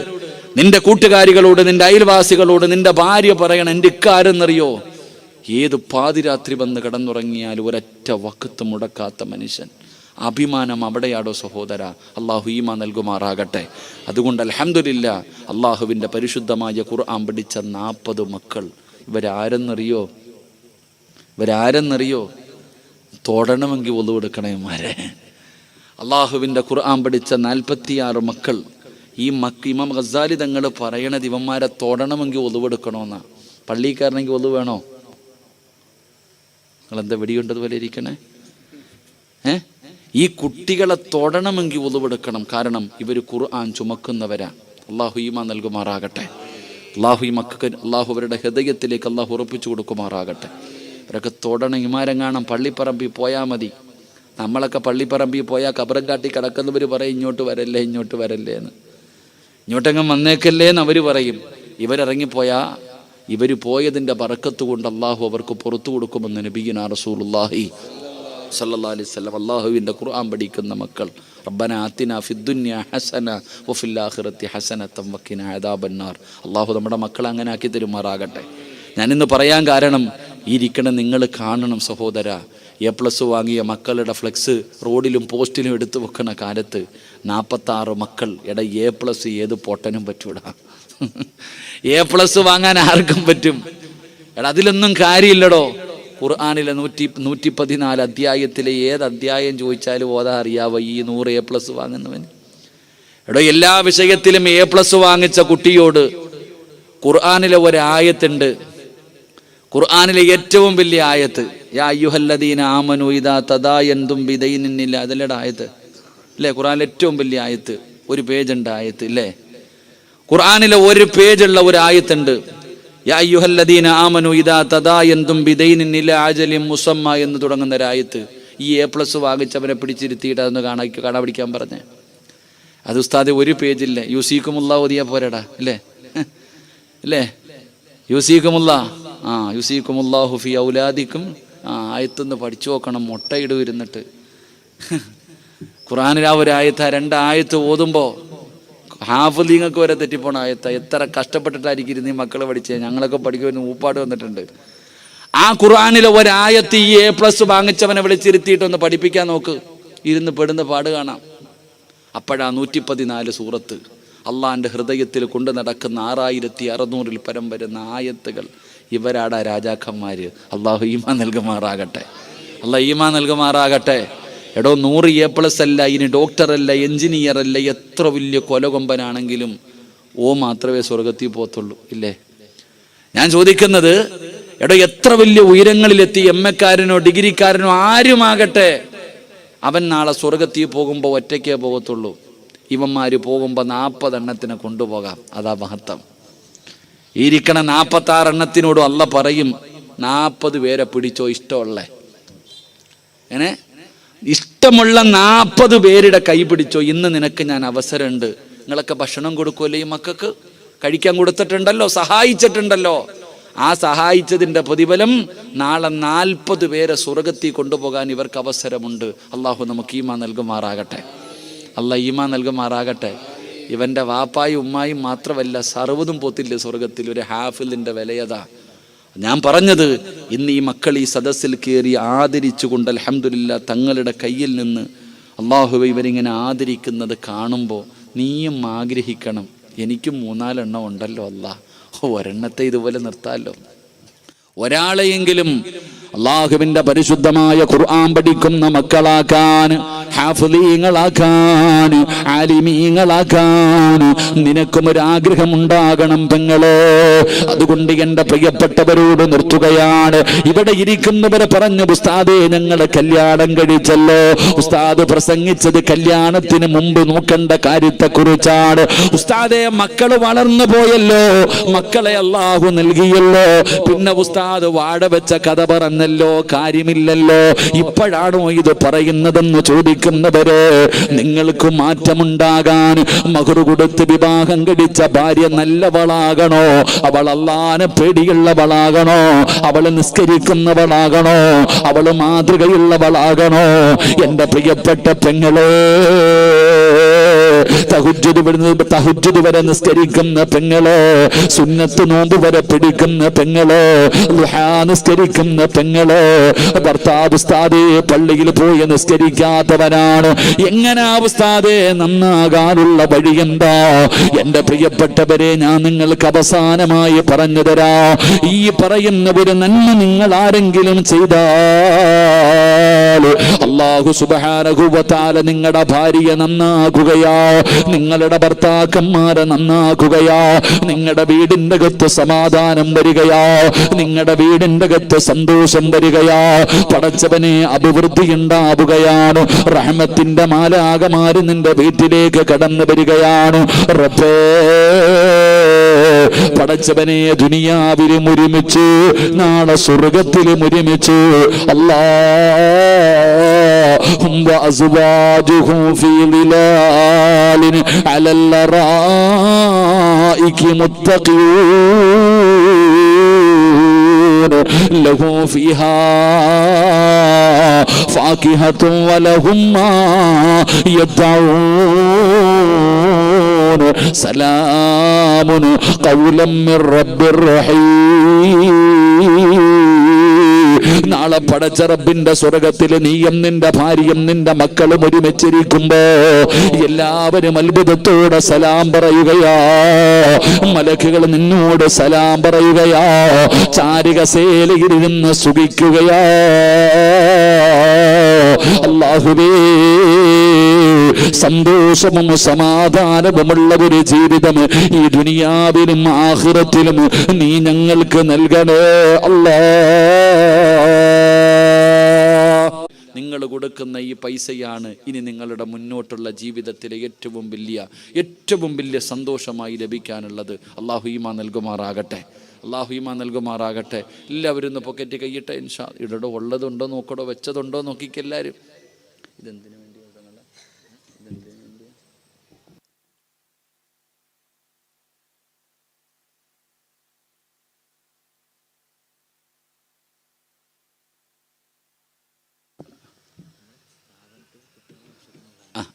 നിന്റെ കൂട്ടുകാരികളോട്, നിന്റെ അയൽവാസികളോട് നിന്റെ ഭാര്യ പറയണം, എൻ്റെ ഇക്കാരെന്നറിയോ? ഏത് പാതിരാത്രി വന്ന് കിടന്നുറങ്ങിയാൽ ഒരൊറ്റ വഖത്ത് മുടക്കാത്ത മനുഷ്യൻ. അഭിമാനം അവിടെയാടോ സഹോദര. അള്ളാഹു ഈമാൻ നൽകുമാറാകട്ടെ. അതുകൊണ്ട് അൽഹംദുലില്ലാ, അള്ളാഹുവിൻ്റെ പരിശുദ്ധമായ ഖുർആൻ പഠിച്ച 40 മക്കൾ. ഇവരാരെന്നറിയോ? തൊടണമെങ്കിൽ ഒളു എടുക്കണേമാരെ. അള്ളാഹുവിൻ്റെ ഖുർആൻ പഠിച്ച 46 മക്കൾ. ഈ ഇമാം ഗസാലി തങ്ങൾ പറയണത് ഇവന്മാരെ തൊടണമെങ്കിൽ ഒളിവെടുക്കണമെന്നാ. പള്ളിക്കാരനെങ്കിൽ ഒളു വേണോ? നിങ്ങളെന്താ വെടിയുണ്ടതുപോലെ ഇരിക്കണേ? ഈ കുട്ടികളെ തൊടണമെങ്കിൽ ഒളിവെടുക്കണം. കാരണം ഇവർ ഖുർആൻ ചുമക്കുന്നവരാ. അള്ളാഹു ഈമാൻ നൽകുമാറാകട്ടെ. അള്ളാഹു അവരുടെ ഹൃദയത്തിലേക്ക് അള്ളാഹു ഉറപ്പിച്ചു കൊടുക്കുമാറാകട്ടെ. ഇവരൊക്കെ തൊടണം. ഇമാരെങ്ങാണം പള്ളിപ്പറമ്പിൽ പോയാൽ മതി. നമ്മളൊക്കെ പള്ളിപ്പറമ്പിൽ പോയാൽ കബറം കാട്ടി കിടക്കുന്നവർ പറയും, ഇങ്ങോട്ട് വരല്ലേ എന്ന്. ഇങ്ങോട്ടെങ്ങും വന്നേക്കല്ലേ എന്ന് അവർ പറയും. ഇവരിറങ്ങിപ്പോയാൽ ഇവർ പോയതിൻ്റെ ബറക്കത്ത് കൊണ്ട് അള്ളാഹു അവർക്ക് പുറത്തു കൊടുക്കുമെന്ന് നബിയുനാ റസൂലുള്ളാഹി സല്ലല്ലാഹു അലൈഹി വസല്ലം. അള്ളാഹുവിൻ്റെ ഖുർആൻ പഠിക്കുന്ന മക്കൾ. റബ്ബന ആതിനാ ഫിദ്ദുനിയ ഹസന വഫിൽ ആഖിറതി ഹസനതൻ വഖിനാ അദാബന്നാർ. അള്ളാഹു നമ്മുടെ മക്കളെ അങ്ങനെ ആക്കി തരുമാറാകട്ടെ. ഞാനിന്ന് പറയാൻ കാരണം, ഈ ഇരിക്കണം നിങ്ങൾ കാണണം സഹോദര. A+ വാങ്ങിയ മക്കളുടെ ഫ്ലെക്സ് റോഡിലും പോസ്റ്റിലും എടുത്തു വെക്കണ കാലത്ത് 46 മക്കൾ. എടാ, A+ ഏത് പൊട്ടനും പറ്റൂടാ. A+ വാങ്ങാൻ ആർക്കും പറ്റും. എടാ, അതിലൊന്നും കാര്യമില്ലടോ. ഖുർആനിലെ 114 അധ്യായത്തിലെ ഏത് അധ്യായം ചോദിച്ചാലും ഓതാ അറിയാവോ ഈ 100 A+ വാങ്ങുന്നവന്? എടോ, എല്ലാ വിഷയത്തിലും A+ വാങ്ങിച്ച കുട്ടിയോട് ഖുർആനിലെ ഒരായത്തുണ്ട്. ഖുർആനിലെ ഏറ്റവും വലിയ ആയത്ത്, യാ അയ്യുഹല്ലദീന ആമനു ഇദാ തദായൻതും ബിദൈനിൻ ഇല്ല. അതല്ലേടാ ആയത്ത് അല്ലേ? ഖുർആനിലെ ഏറ്റവും വലിയ ആയത്ത്. ഒരു പേജുണ്ട് ആയത്ത് ഇല്ലേ? ഖുർആനിലെ ഒരു പേജുള്ള ഒരു ആയത്തുണ്ട്. യാ അയ്യുഹല്ലദീന ആമനു ഇദാ തദായൻതും ബിദൈനിൻ ഇല അജലിൻ മുസമ്മ എന്ന് തുടങ്ങുന്ന ഒരായത്ത്. ഈ A+ വാങ്ങിച്ചവനെ പിടിച്ചിരുത്തിയിട്ട് അതൊന്ന് കാണാ പിടിക്കാൻ പറഞ്ഞേ. അത് ഉസ്താദ് ഒരു പേജില്ലേ? യൂസീക്കുമുല്ലാഹ് ഓതിയാ പോരടാ അല്ലേ? യൂസീക്കുമുല്ലാഹു ഫി ഔലാദിക്കും. ആയത്തൊന്ന് പഠിച്ചു നോക്കണം. മുട്ടയിടുവരുന്നിട്ട് ഖുർആനിൽ ആ ഒരു ആയത്ത്, 2 ആയത്ത് ഓതുമ്പോൾ ഹാഫിളിങ്ങൾക്ക് വരെ തെറ്റിപ്പോണ ആയത്ത. എത്ര കഷ്ടപ്പെട്ടിട്ടായിരിക്കും ഈ മക്കൾ പഠിച്ചത്. ഞങ്ങളൊക്കെ പഠിക്കുമെന്ന് ഊപ്പാട് വന്നിട്ടുണ്ട്. ആ ഖുർആനിലെ ഒരായത്ത് ഈ A+ വാങ്ങിച്ചവനെ വിളിച്ചിരുത്തിയിട്ടൊന്ന് പഠിപ്പിക്കാൻ നോക്ക്, ഇരുന്ന് പെടുന്ന പാട് കാണാം. അപ്പോഴാ 114 സൂറത്ത് അള്ളാന്റെ ഹൃദയത്തിൽ കൊണ്ടു നടക്കുന്ന 6600 പരം വരുന്ന ആയത്തുകൾ. ഇവരാടാ രാജാക്കന്മാര്. അള്ളാഹു ഈമാൻ നൽകുമാറാകട്ടെ, അള്ളാഹ് ഈമാൻ നൽകുമാറാകട്ടെ. എടോ 100 A+ അല്ല, ഇനി ഡോക്ടറല്ല, എഞ്ചിനീയർ അല്ല, എത്ര വലിയ കൊലകൊമ്പനാണെങ്കിലും മാത്രമേ സ്വർഗത്തിൽ പോകത്തുള്ളൂ, ഇല്ലേ? ഞാൻ ചോദിക്കുന്നത്, എടോ എത്ര വലിയ ഉയരങ്ങളിലെത്തി MA-ക്കാരനോ ഡിഗ്രിക്കാരനോ ആരുമാകട്ടെ, അവൻ നാളെ സ്വർഗത്തിൽ പോകുമ്പോൾ ഒറ്റയ്ക്കേ പോകത്തുള്ളൂ. ഇവന്മാര് പോകുമ്പോൾ 40 എണ്ണത്തിനെ കൊണ്ടുപോകാം. അതാ മഹത്വം. ഇരിക്കണ 46 എണ്ണത്തിനോടും അല്ല പറയും, 40 പേരെ പിടിച്ചോ, ഇഷ്ടമുള്ള 40 പേരുടെ കൈ പിടിച്ചോ. ഇന്ന് നിനക്ക് ഞാൻ അവസരമുണ്ട്. നിങ്ങളൊക്കെ ഭക്ഷണം കൊടുക്കുമല്ലോ ഈ മക്കൾക്ക്, കഴിക്കാൻ കൊടുത്തിട്ടുണ്ടല്ലോ, സഹായിച്ചിട്ടുണ്ടല്ലോ. ആ സഹായിച്ചതിൻ്റെ പ്രതിഫലം നാളെ 40 പേരെ സ്വർഗത്തിൽ കൊണ്ടുപോകാൻ ഇവർക്ക് അവസരമുണ്ട്. അള്ളാഹു നമുക്ക് ഈമാൻ നൽകുമാറാകട്ടെ, അള്ളാഹ് ഈമാൻ നൽകുമാറാകട്ടെ. ഇവൻ്റെ വാപ്പായും ഉമ്മായും മാത്രമല്ല, സർവ്വതും പോത്തില്ല സ്വർഗത്തിൽ. ഒരു ഹാഫിലിൻ്റെ വിലയതാ. ഞാൻ പറഞ്ഞത്, ഇന്ന് ഈ മക്കൾ ഈ സദസ്സിൽ കയറി ആദരിച്ചുകൊണ്ട് അൽഹംദുലില്ലാ തങ്ങളുടെ കയ്യിൽ നിന്ന് അള്ളാഹുവെ ഇവരിങ്ങനെ ആദരിക്കുന്നത് കാണുമ്പോൾ നീയും ആഗ്രഹിക്കണം, എനിക്കും 3-4 എണ്ണം ഉണ്ടല്ലോ അല്ലാ, ഒരെണ്ണത്തെ ഇതുപോലെ നിർത്താമല്ലോ. ഒരാളെയെങ്കിലും അള്ളാഹുവിന്റെ പരിശുദ്ധമായ ഖുർആൻ പഠിക്കുന്ന മക്കളാക്കാൻ, ഹാഫിളീങ്ങളാക്കാൻ, ആലിമീങ്ങളാക്കാൻ നിനക്കും ഒരാഗ്രഹം ഉണ്ടാകണം പെങ്ങളെ. അതുകൊണ്ട് എൻ്റെ പ്രിയപ്പെട്ടവരോട് നിർത്തുകയാണ്. ഇവിടെ ഇരിക്കുന്നവരെ പറഞ്ഞു, ഉസ്താദേ ഞങ്ങളെ കല്യാണം കഴിച്ചല്ലോ. ഉസ്താദ് പ്രസംഗിച്ചത് കല്യാണത്തിന് മുമ്പ് നോക്കേണ്ട കാര്യത്തെക്കുറിച്ചാണ്. ഉസ്താദേ മക്കള് വളർന്നു പോയല്ലോ, മക്കളെ അള്ളാഹു നൽകിയല്ലോ, പിന്നെ ഉസ്താദ് വാട വെച്ച കഥ പറഞ്ഞല്ലോ, കാര്യമില്ലല്ലോ, ഇപ്പോഴാണോ ഇത് പറയുന്നതെന്ന് ചോദിക്കുന്നവരെ, നിങ്ങൾക്ക് മാറ്റമുണ്ടാകാൻ മഹർ കൊടുത്ത് വിവാഹം കഴിച്ച ഭാര്യ നല്ലവളാകണോ? അവൾ അള്ളാനെ പേടിയുള്ളവളാകണോ? അവൾ നിസ്കരിക്കുന്നവളാകണോ? അവൾ മാതൃകയുള്ളവളാകണോ? എൻ്റെ പ്രിയപ്പെട്ട പെങ്ങളെ, തഹജ്ജുദ് വരെ നിസ്കരിക്കുന്ന പെങ്ങളെ, സുന്നത്ത് നോമ്പ് വരെ പിടിക്കുന്ന പെങ്ങളെ, ദുഹാ നിസ്കരിക്കുന്ന പെങ്ങളെ, ഭർത്താവ് ഉസ്താദേ പള്ളിയിൽ പോയി നിസ്കരിക്കാത്തവനാണ്, എങ്ങനെ ഉസ്താദേ നന്നാകാനുള്ള വഴി എന്താ? എൻ്റെ പ്രിയപ്പെട്ടവരെ, ഞാൻ നിങ്ങൾക്ക് അവസാനമായി പറഞ്ഞു തരാ. ഈ പറയുന്ന ഒരു നന്മ നിങ്ങൾ ആരെങ്കിലും ചെയ്താൽ അല്ലാഹു സുബ്ഹാനഹു വ തആല നിങ്ങളുടെ ഭാര്യയെ നന്നാക്കുകയാ, നിങ്ങളുടെ ഭർത്താക്കന്മാരെ നന്നാക്കുകയാ, നിങ്ങളുടെ വീടിന്റെ അകത്ത് സമാധാനം വരികയാ, നിങ്ങളുടെ വീടിന്റെ അകത്ത് സന്തോഷം വരികയാ, പടച്ചവനെ അഭിവൃദ്ധി ഉണ്ടാവുകയാണ്, റഹ്മത്തിന്റെ മാലാകമാര് നിന്റെ വീട്ടിലേക്ക് കടന്നു വരികയാണ്. റബ്ബേ പടച്ചവനെ, ദുനിയാവിലും ഒരുമിച്ച് നാളെ സ്വർഗത്തിലും ഒരുമിച്ച് അല്ലാഹും വഅസ്വാജുഹും ഫീ ളിലാലിൻ അലൽ അറായികി മുത്തഖീൻ ലഹു ഫീഹാ ഫാകിഹത്തുൻ വലഹും മാ യദ്ഊൻ സലാമുൻ ഖൗലൻ മിർ റബ്ബിർ റഹീം. നാളെ പടച്ച റബ്ബിന്റെ സ്വർഗത്തിൽ നീയും നിന്റെ ഭാര്യയും നിന്റെ മക്കളും ഒരുമിച്ചിരിക്കുമ്പോ എല്ലാവരും അത്ഭുതത്തോടെ സലാം പറയുകയാ, മലക്കുകൾ നിന്നോട് സലാം പറയുകയാ, ചാരികസേലയിരുന്ന് സുഖിക്കുകയാ. അല്ലാഹുവേ, സന്തോഷവും സമാധാനവുമുള്ള ഒരു ജീവിതം ഈ ദുനിയാവിലും ആഖിറത്തിലും നീ ഞങ്ങൾക്ക് നൽകണേ അല്ലാ. നിങ്ങൾ കൊടുക്കുന്ന ഈ പൈസയാണ് ഇനി നിങ്ങളുടെ മുന്നോട്ടുള്ള ജീവിതത്തിലെ ഏറ്റവും വലിയ സന്തോഷമായി ലഭിക്കാനുള്ളത്. അല്ലാഹു ഈമാൻ നൽകുമാറാകട്ടെ, അല്ലാഹു ഈമാൻ നൽകുമാറാകട്ടെ. എല്ലാവരും ഒന്ന് പൊക്കറ്റ് കൈയിട്ടെ ഇൻഷാ. ഇടടോ ഉള്ളതുണ്ടോ നോക്കടോ, വെച്ചതുണ്ടോ നോക്കിക്കെല്ലാവരും. ഇതെന്തിനു വേണ്ടി?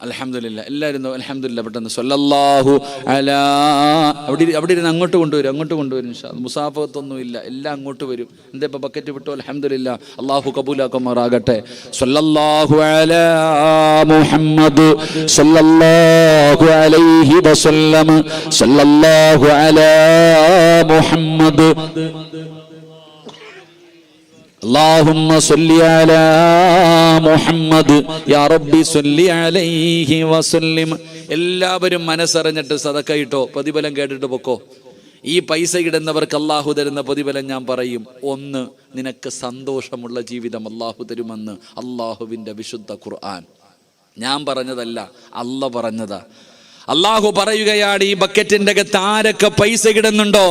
അൽഹംദുലില്ലാ, എല്ലാവരും അൽഹംദുലില്ലാ പെട്ടെന്ന് സ്വല്ലല്ലാഹു അലാ. അവിടെ ഇരുന്ന് അങ്ങോട്ട് കൊണ്ടുവരും ഇൻഷാ അല്ലാഹ്. മുസാഫത്തൊന്നും ഇല്ല, എല്ലാം അങ്ങോട്ട് വരും. എന്താ ഇപ്പൊ ബക്കറ്റ് വിട്ടു? അൽഹംദുലില്ലാ, അല്ലാഹു കബൂലാക്കുമാറാകട്ടെ. സ്വല്ലല്ലാഹു അലാ മുഹമ്മദ് സ്വല്ലല്ലാഹു അലൈഹി വസല്ലം സ്വല്ലല്ലാഹു അലാ മുഹമ്മദ് اللهم صل على محمد يا ربي صل عليه وسلم. എല്ലാവരും മനസ്സറിഞ്ഞിട്ട് സദക്ക ഇട്ടോ, പ്രതിഫലം കേട്ടിട്ട് പൊക്കോ. ഈ പൈസ ഇടുന്നവർക്ക് അല്ലാഹു തരുന്ന പ്രതിഫലം ഞാൻ പറയും. ഒന്ന്, നിനക്ക് സന്തോഷമുള്ള ജീവിതം അല്ലാഹു തരുമെന്ന് അല്ലാഹുവിൻ്റെ വിശുദ്ധ ഖുർആൻ. ഞാൻ പറഞ്ഞതല്ല, അല്ലാഹു പറഞ്ഞതാ. അല്ലാഹു പറയുകയാണ്, ഈ ബക്കറ്റിന്റെ അകത്ത് ആരൊക്കെ പൈസ ഇടുന്നുണ്ടോ,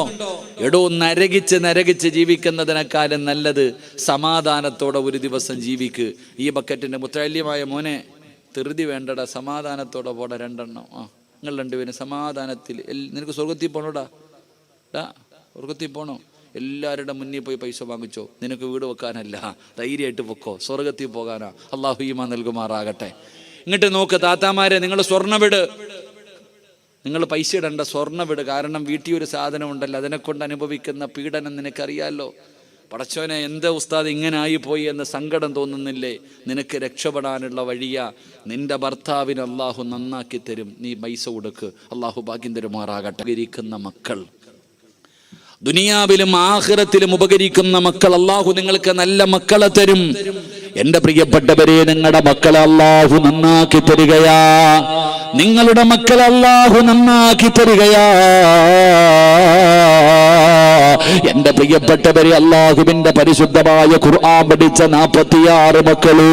എടോ നരകിച്ച് ജീവിക്കുന്നതിനേക്കാളും നല്ലത് സമാധാനത്തോടെ ഒരു ദിവസം ജീവിക്ക്. ഈ ബക്കറ്റിന്റെ മുത്തല്യമായ മോനെ, ധൃതി വേണ്ടടാ, സമാധാനത്തോടെ പോടാ. രണ്ടെണ്ണം നിങ്ങൾ രണ്ടുപേരും സമാധാനത്തിൽ. നിനക്ക് സ്വർഗത്തിൽ പോണോടാ, സ്വർഗത്തിൽ പോണോ? എല്ലാവരുടെ മുന്നിൽ പോയി പൈസ വാങ്ങിച്ചോ. നിനക്ക് വീട് വെക്കാനല്ല, ധൈര്യമായിട്ട് പൊക്കോ, സ്വർഗത്തിൽ പോകാനാ. അല്ലാഹു ഈമാൻ നൽകുമാറാകട്ടെ. ഇങ്ങോട്ട് നോക്ക് താത്താമാരെ, നിങ്ങൾ സ്വർണ്ണവിട്, നിങ്ങൾ പൈസ ഇടണ്ട, സ്വർണ്ണവിട്. കാരണം വീട്ടിൽ ഒരു സാധനം ഉണ്ടല്ലോ, അതിനെക്കൊണ്ട് അനുഭവിക്കുന്ന പീഡനം നിനക്കറിയാമല്ലോ. പടച്ചോനെ, എന്താ ഉസ്താദ് ഇങ്ങനെ ആയിപ്പോയി എന്ന് സങ്കടം തോന്നുന്നില്ലേ? നിനക്ക് രക്ഷപ്പെടാനുള്ള വഴിയാ. നിന്റെ ഭർത്താവിന് അല്ലാഹു നന്നാക്കി തരും, നീ പൈസ കൊടുക്ക്. അല്ലാഹു ഭാഗ്യം തരുമാറാകട്ടെ. ഉപകരിക്കുന്ന മക്കൾ, ദുനിയാവിലും ആഖിറത്തിലും ഉപകരിക്കുന്ന മക്കൾ അല്ലാഹു നിങ്ങൾക്ക് നല്ല മക്കളെ തരും. എന്റെ പ്രിയപ്പെട്ടവരെ, നിങ്ങളുടെ മക്കളെ അല്ലാഹു നന്നാക്കി തരികയാ. നിങ്ങളുടെ മക്കളെ അല്ലാഹു നന്നാക്കി തരികയാ. എന്റെ പ്രിയപ്പെട്ടവരെ, അല്ലാഹുവിന്റെ പരിശുദ്ധമായ ഖുർആൻ പഠിച്ച 46 മക്കള്.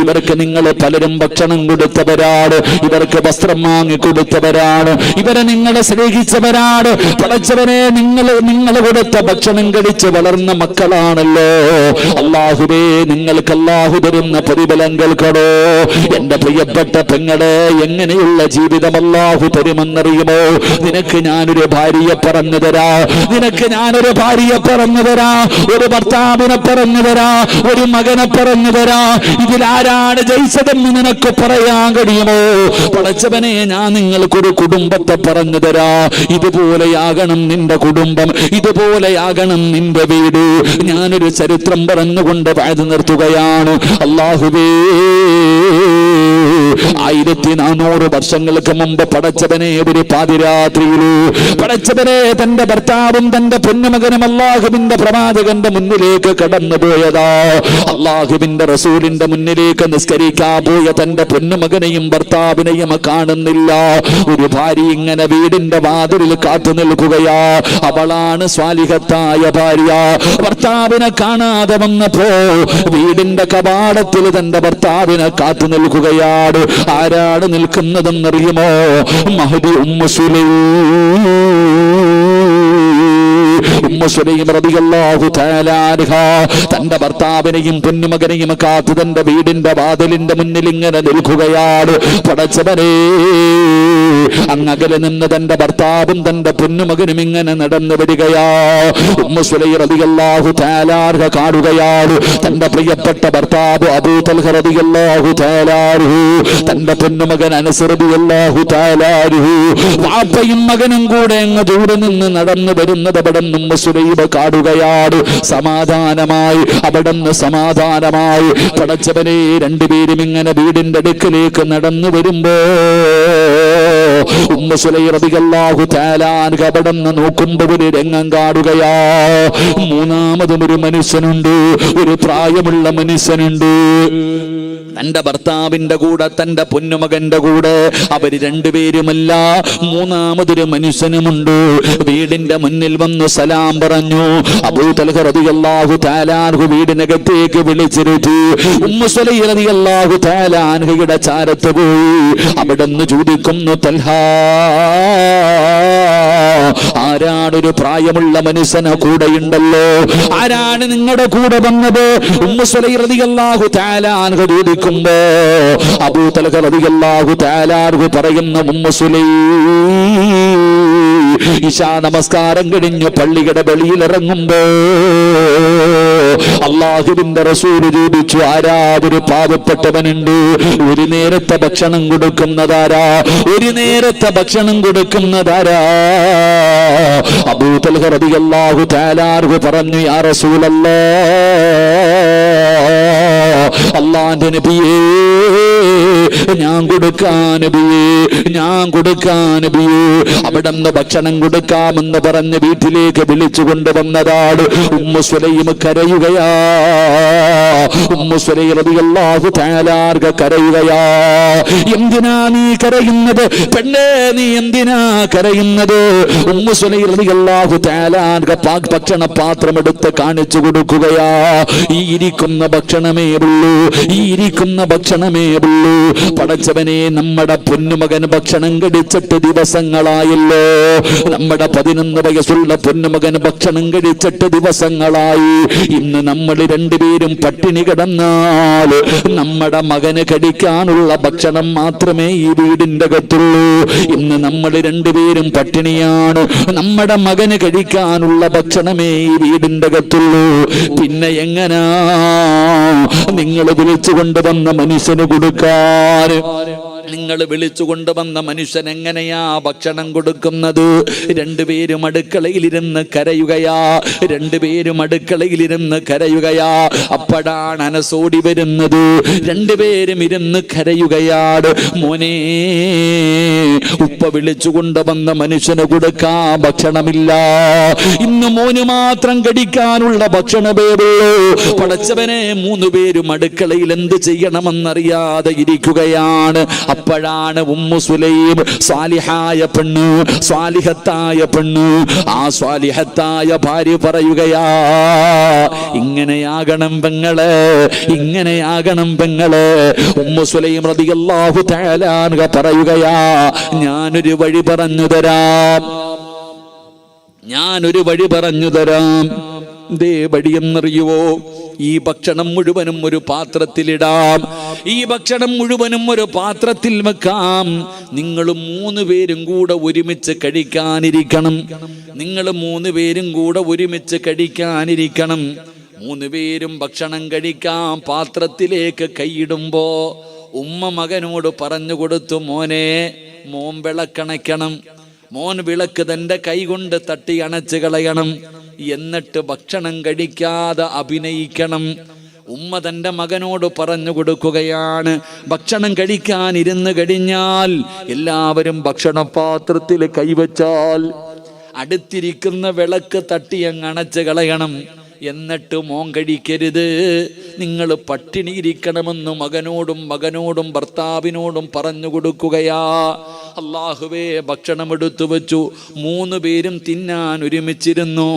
ഇവർക്ക് നിങ്ങൾ പലരും ഭക്ഷണം കൊടുത്തവരാണ്, ഇവർക്ക് വസ്ത്രം വാങ്ങി കൊടുത്തവരാണ്, ഇവരെ നിങ്ങളെ സ്നേഹിച്ചവരാണ്. പടച്ചവനെ, നിങ്ങൾ കൊടുത്ത ഭക്ഷണം കഴിച്ച് വളർന്ന മക്കളാണല്ലോ. അല്ലാഹുവേ, നിങ്ങൾക്ക് അല്ലാഹു തരുന്ന പ്രതിഫലം കേൾക്കണോ? എന്റെ പ്രിയപ്പെട്ട പെങ്ങളെ, എങ്ങനെയുള്ള ജീവിതം അല്ലാഹു തരുമെന്നറിയുമോ? നിനക്ക് ഞാനൊരു ഭാര്യയെ പറഞ്ഞു തരാ, നിനക്ക് ഞാനൊരു ഭാര്യയെ പറഞ്ഞു തരാ, ഒരു ഭർത്താവിനെ പറഞ്ഞു തരാ, ഒരു മകനെ പറഞ്ഞു തരാ. ഇതിലാരാണ് ജയിച്ചതെന്ന് നിനക്ക് പറയാൻ കഴിയുമോ? പടച്ചവനെ, ഞാൻ നിങ്ങൾക്കൊരു കുടുംബത്തെ പറഞ്ഞു തരാ. ഇതുപോലെയാകണം നിന്റെ കുടുംബം, ഇതുപോലെയാകണം നിന്റെ വീട്. ഞാനൊരു ചരിത്രം പറഞ്ഞുകൊണ്ട് വാഴ്ന്നു നിർത്തുകയാണ്. അല്ലാഹുവേ, 1400 വർഷങ്ങൾക്ക് മുമ്പ് പടച്ചവനെ ഒരു പാതിരാത്രിയില് പടച്ചവനെ തന്റെ ഭർത്താവും തന്റെ പൊന്നുമകനും അല്ലാഹുവിന്റെ പ്രവാചകന്റെ മുന്നിലേക്ക് കടന്നുപോയതാ. അല്ലാഹുവിന്റെ റസൂലിന്റെ മുന്നിലേക്ക് നിസ്കരിക്കാൻ പോയ തന്റെ പൊന്നുമകനെയും ഭർത്താവിനെയും കാണുന്നില്ല. ഒരു ഭാര്യ ഇങ്ങനെ വീടിന്റെ വാതിലിൽ കാത്തു നിൽക്കുകയാ. അവളാണ് സ്വാലിഹത്തായ ഭാര്യ. ഭർത്താവിനെ കാണാതെ വന്നപ്പോ വീടിന്റെ കവാടത്തിൽ തന്റെ ഭർത്താവിനെ കാത്തു നിൽക്കുകയാണ്. ആരാണ് നിൽക്കുന്നതെന്നറിയുമോ? മഹദി ഉമ്മു സുലൈം റളിയല്ലാഹു തആല അൻഹ തന്റെ ഭർത്താവിനെയും പൊന്നുമകനെയും കാത്തു തന്റെ വീടിന്റെ വാതിലിന്റെ മുന്നിൽ ഇങ്ങനെ നിൽക്കുകയാണ്. പടച്ചവനെ, അങ്ങകലെ നിന്ന് തന്റെ ഭർത്താവും തന്റെ പൊന്നുമകനും ഇങ്ങനെ നടന്നു വരികയാ. ഉമ്മു സുലൈം റളിയല്ലാഹു തആല അൻഹ കാണുകയാണ്. തന്റെ പ്രിയപ്പെട്ട ഭർത്താവ് അബൂ തൽഹ റളിയല്ലാഹു തആല അൻഹു, തന്റെ പൊന്നുമകൻ അനസ് റളിയല്ലാഹു തആല അൻഹു, വാപ്പയും മകനും കൂടെ അങ്ങ് ദൂരെ നിന്ന് നടന്നു വരുന്നത് അവിടുന്ന് ഉമ്മു സുലൈം കാണുകയാണ്. സമാധാനമായി, അവിടുന്ന് സമാധാനമായി. പടച്ചവനെ, രണ്ടുപേരും ഇങ്ങനെ വീടിന്റെ അടുക്കലേക്ക് നടന്നു വരുമ്പോ ഉമ്മു സുലൈം റളിയല്ലാഹു തആല അൻഹ അവിടുന്ന് നോക്കുമ്പോ ഒരു രംഗം കാണുകയാ. മൂന്നാമതും ഒരു മനുഷ്യനുണ്ട്, ഒരു പ്രായമുള്ള മനുഷ്യനുണ്ട്. തന്റെ ഭർത്താവിന്റെ കൂടെ തന്റെ പൊന്നുമകന്റെ കൂടെ അവര് രണ്ടുപേരുമല്ല, മൂന്നാമതൊരു മനുഷ്യനുമുണ്ട്. വീടിന്റെ മുന്നിൽ വന്നു സലാം പറഞ്ഞു. അബൂ തൽഹ റളിയല്ലാഹു തആല അൻഹു വീടിനകത്തേക്ക് വിളിച്ചിരുത്തി. ഉമ്മു സുലൈം റളിയല്ലാഹു തആല അൻഹയുടെ ചാരത്ത് പോയി. അവിടുന്ന് ചോദിക്കുന്നു, തൽഹ, ആരാണൊരു പ്രായമുള്ള മനുഷ്യനെ കൂടെയുണ്ടല്ലോ, ആരാണ് നിങ്ങളുടെ കൂടെ വന്നത്? ഉമ്മു സുലൈം റളിയല്ലാഹു തആല അൻഹു ചോദിക്കുമ്പോ അബൂ തൽഹ റളിയല്ലാഹു തആല അൻഹു പറയുന്ന, ഉമ്മു സുലൈം, ഇശാ നമസ്കാരം കഴിഞ്ഞ് പള്ളിയുടെ വെളിയിൽ ഇറങ്ങുമ്പോ അല്ലാഹുവിന്റെ റസൂൽ ചോദിച്ചു, ആരാതൊരു പാവപ്പെട്ടവനുണ്ട്, ഒരു നേരത്തെ ഭക്ഷണം കൊടുക്കുന്നതാരാ, ഒരു നേരത്തെ ഭക്ഷണം കൊടുക്കുന്നതാരാ? അബൂ തൽഹ റളിയല്ലാഹു തആല അൻഹു പറഞ്ഞു, യാ റസൂലല്ലാഹ്, അല്ലാഹുവിന്റെ നബിയേ, ഞാൻ കൊടുക്കാൻ നബിയേ, ഞാൻ കൊടുക്കാൻ നബിയേ. അവിടുന്ന് ഭക്ഷണം കൊടുക്കാമെന്ന് പറഞ്ഞ് വീട്ടിലേക്ക് വിളിച്ചു കൊണ്ടുവന്നതാണ്. ഉമ്മു സുലൈം കരയുകയാ, ഉമ്മു സുലൈം റളിയല്ലാഹു തആല അൻഹ കരയുകയാ. എന്തിനാ നീ കരയുന്നത് പെണ്ണേ, നീ എന്തിനാ കരയുന്നത്? ഉമ്മു സുലൈം റളിയല്ലാഹു തആല അൻഹ ഭക്ഷണ പാത്രം എടുത്ത് കാണിച്ചു കൊടുക്കുകയാ. ഈ ഇരിക്കുന്ന ഭക്ഷണമേ ഉള്ളൂ, ഈ ഇരിക്കുന്ന ഭക്ഷണമേ ഉള്ളൂ. പടച്ചവനെ, നമ്മുടെ പൊന്നുമകൻ ഭക്ഷണം കഴിച്ചിട്ട് ദിവസങ്ങളായല്ലോ. നമ്മുടെ 11 വയസ്സുള്ള പൊന്നുമകൻ ഭക്ഷണം കഴിച്ചിട്ട് ദിവസങ്ങളായി. ഇന്ന് നമ്മൾ രണ്ടുപേരും പട്ടിണി കിടന്നാൽ നമ്മുടെ മകന് കഴിക്കാനുള്ള ഭക്ഷണം മാത്രമേ ഈ വീടിന്റെ അകത്തുള്ളൂ. ഇന്ന് നമ്മൾ രണ്ടുപേരും പട്ടിണിയാണ്, നമ്മുടെ മകന് കഴിക്കാനുള്ള ഭക്ഷണമേ ഈ വീടിന്റെ അകത്തുള്ളൂ. പിന്നെ എങ്ങനാ നിങ്ങൾ വിളിച്ചു കൊണ്ടുവന്ന മനുഷ്യന് കൊടുക്കാൻ? നിങ്ങൾ വിളിച്ചു കൊണ്ടുവന്ന മനുഷ്യൻ എങ്ങനെയാ ഭക്ഷണം കൊടുക്കുന്നത്? രണ്ടുപേരും അടുക്കളയിലിരുന്ന് കരയുകയാ, രണ്ടുപേരും അടുക്കളയിലിരുന്ന് കരയുകയാ. അപ്പോഴാണ് അനസോടി വരുന്നത്. രണ്ടുപേരും ഇരുന്ന് കരയുകയാണ്. മോനെ, ഉപ്പ വിളിച്ചു കൊണ്ടുവന്ന മനുഷ്യന് കൊടുക്കാൻ ഭക്ഷണമില്ല, ഇന്ന് മോന് മാത്രം കഴിക്കാനുള്ള ഭക്ഷണമേ ഉള്ളൂ. പടച്ചവനെ, 3 പേരും അടുക്കളയിൽ എന്ത് ചെയ്യണമെന്നറിയാതെ ഇരിക്കുകയാണ്. അപ്പോഴാണ് ഉമ്മു സുലൈം, സ്വാലിഹായ പെണ്ണ്, സ്വാലിഹത്തായ പെണ്ണ്, ആ സ്വാലിഹത്തായ ഭാര്യ പറയുകയാ, ഇങ്ങനെയാകണം പെങ്ങളെ, ഇങ്ങനെയാകണം പെങ്ങളെ. ഉമ്മു സുലൈം റളിയല്ലാഹു തആല അൻഹ പറയുകയാ, ഞാനൊരു വഴി പറഞ്ഞു തരാം, ഞാനൊരു വഴി പറഞ്ഞു തരാം. ദേ വഴിയെന്നറിയുവോ? ഈ ഭക്ഷണം മുഴുവനും ഒരു പാത്രത്തിലിടാം, ഈ ഭക്ഷണം മുഴുവനും ഒരു പാത്രത്തിൽ വെക്കാം. നിങ്ങൾ 3 പേരും കൂടെ ഒരുമിച്ച് കഴിക്കാനിരിക്കണം, നിങ്ങൾ 3 പേരും കൂടെ ഒരുമിച്ച് കഴിക്കാനിരിക്കണം. 3 പേരും ഭക്ഷണം കഴിക്കാൻ പാത്രത്തിലേക്ക് കൈയിടുമ്പോ ഉമ്മ മകനോട് പറഞ്ഞു കൊടുത്തു, മോനെ, മോൻ വിളക്കണയ്ക്കണം, മോൻ വിളക്ക് തൻ്റെ കൈ കൊണ്ട് തട്ടി അണച്ച് കളയണം, എന്നിട്ട് ഭക്ഷണം കഴിക്കാതെ അഭിനയിക്കണം. ഉമ്മ തൻ്റെ മകനോട് പറഞ്ഞു കൊടുക്കുകയാണ്, ഭക്ഷണം കഴിക്കാൻ ഇരുന്ന് കഴിഞ്ഞാൽ എല്ലാവരും ഭക്ഷണപാത്രത്തിൽ കൈവച്ചാൽ അടുത്തിരിക്കുന്ന വിളക്ക് തട്ടി അങ്ങ് അണച്ച് കളയണം, എന്നിട്ട് മോൻ കഴിക്കരുത്, നിങ്ങൾ പട്ടിണി ഇരിക്കണമെന്ന് മകനോടും ഭർത്താവിനോടും പറഞ്ഞു കൊടുക്കുകയാ. അല്ലാഹുവേ, ഭക്ഷണം എടുത്തു വെച്ചു. 3 പേരും തിന്നാൻ ഒരുമിച്ചിരുന്നു.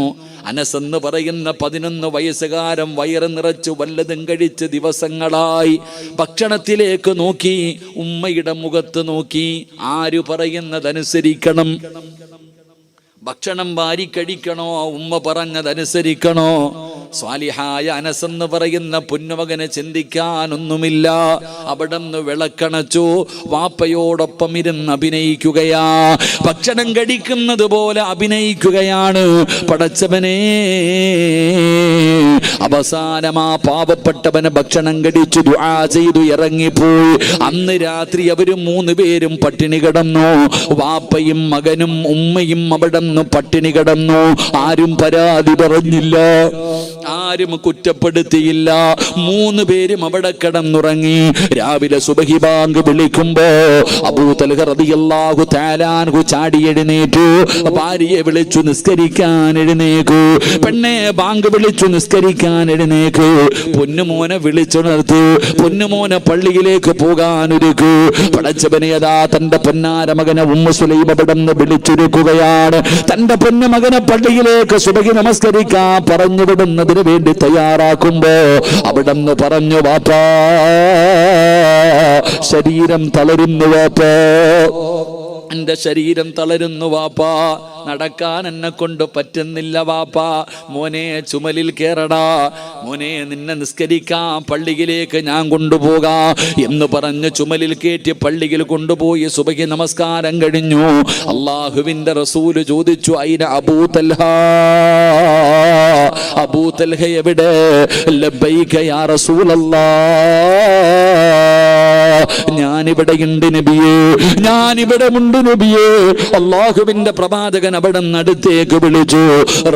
അനസ് എന്ന് പറയുന്ന 11 വയസ്സുകാരൻ വയറ് നിറച്ചു വല്ലതും കഴിച്ച് ദിവസങ്ങളായി. ഭക്ഷണത്തിലേക്ക് നോക്കി, ഉമ്മയുടെ മുഖത്ത് നോക്കി, ആര് പറയുന്നതനുസരിക്കണം, ഭക്ഷണം വാരി കഴിക്കണോ, ഉമ്മ പറഞ്ഞതനുസരിക്കണോ? സ്വാലിഹായ അനസ് എന്ന് പറയുന്ന പൊന്നുമകനെ ചിന്തിക്കാനൊന്നുമില്ല. അവിടുന്ന് വിളക്കണച്ചു, വാപ്പയോടൊപ്പം ഇരുന്ന് അഭിനയിക്കുകയാ, ഭക്ഷണം കഴിക്കുന്നത് പോലെ അഭിനയിക്കുകയാണ്. പടച്ചവനെ, അവസാനം ആ പാവപ്പെട്ടവന് ഭക്ഷണം കഴിച്ചു ദുആ ചെയ്തു ഇറങ്ങിപ്പോയി. അന്ന് രാത്രി അവര് 3 പേരും പട്ടിണി കിടന്നു. വാപ്പയും മകനും ഉമ്മയും അവിടെ പട്ടിണി കിടന്നു. ആരും പരാതി പറഞ്ഞില്ല, ആരും കുറ്റപ്പെടുത്തിയില്ല. 3 പേരും അവിടെ കിടന്നുറങ്ങി. രാവിലെ സുബഹി ബാങ്ക് വിളിക്കുമ്പോ അബൂ തൽഹ റളിയല്ലാഹു തആല അൻഹു ചാടി എഴുന്നേറ്റു. ഭാര്യയെ വിളിച്ചു നിസ്കരിക്കാൻ എഴുന്നേക്കു. പെണ്ണെ, ബാങ്ക് വിളിച്ചു നിസ്കരിക്കാൻ എഴുന്നേക്കു. പൊന്നുമോനെ വിളിച്ചുണർത്തു. പൊന്നുമോനെ പള്ളിയിലേക്ക് പോകാനൊരുക്കു. പടച്ചവനെ, അതാ തന്റെ പൊന്നാര മകനെ ഉമ്മു സുലൈം അവിടെ നിന്ന് വിളിച്ചൊരുക്കുകയാണ്. തന്റെ പൊന്നുമകനെ പള്ളിയിലേക്ക് സുബഹി നമസ്കരിക്കാൻ പറഞ്ഞു വിടുന്നതിന് വേണ്ടി തയ്യാറാക്കുമ്പോ അവിടെ നിന്ന് പറഞ്ഞു, വാപ്പാ, ശരീരം തളരുന്നു വാപ്പാ, എൻ്റെ ശരീരം തളരുന്നു വാപ്പാ, നടക്കാൻ എന്നെ കൊണ്ട് പറ്റുന്നില്ല വാപ്പാ. മോനെ ചുമലിൽ കേറടാ, മോനെ നിന്നെ നിസ്കരിക്കാൻ പള്ളിയിലേക്ക് ഞാൻ കൊണ്ടുപോകാം എന്ന് പറഞ്ഞ് ചുമലിൽ കയറ്റി പള്ളിയിൽ കൊണ്ടുപോയി സുബഹി നമസ്കാരം കഴിഞ്ഞു. അള്ളാഹുവിൻ്റെ റസൂല് ചോദിച്ചു, അയിന അബൂ തൽഹ, അബൂ തൽഹ എവിടെ? ലബ്ബൈക യാ റസൂലല്ലാഹ്, ഞാനിവിടെയുണ്ട് നബിയേ, ഞാനിവിടെ ഉണ്ട് നബിയേ. അള്ളാഹുവിന്റെ പ്രവാചകൻ അവിടെ അടുത്തേക്ക് വിളിച്ചു.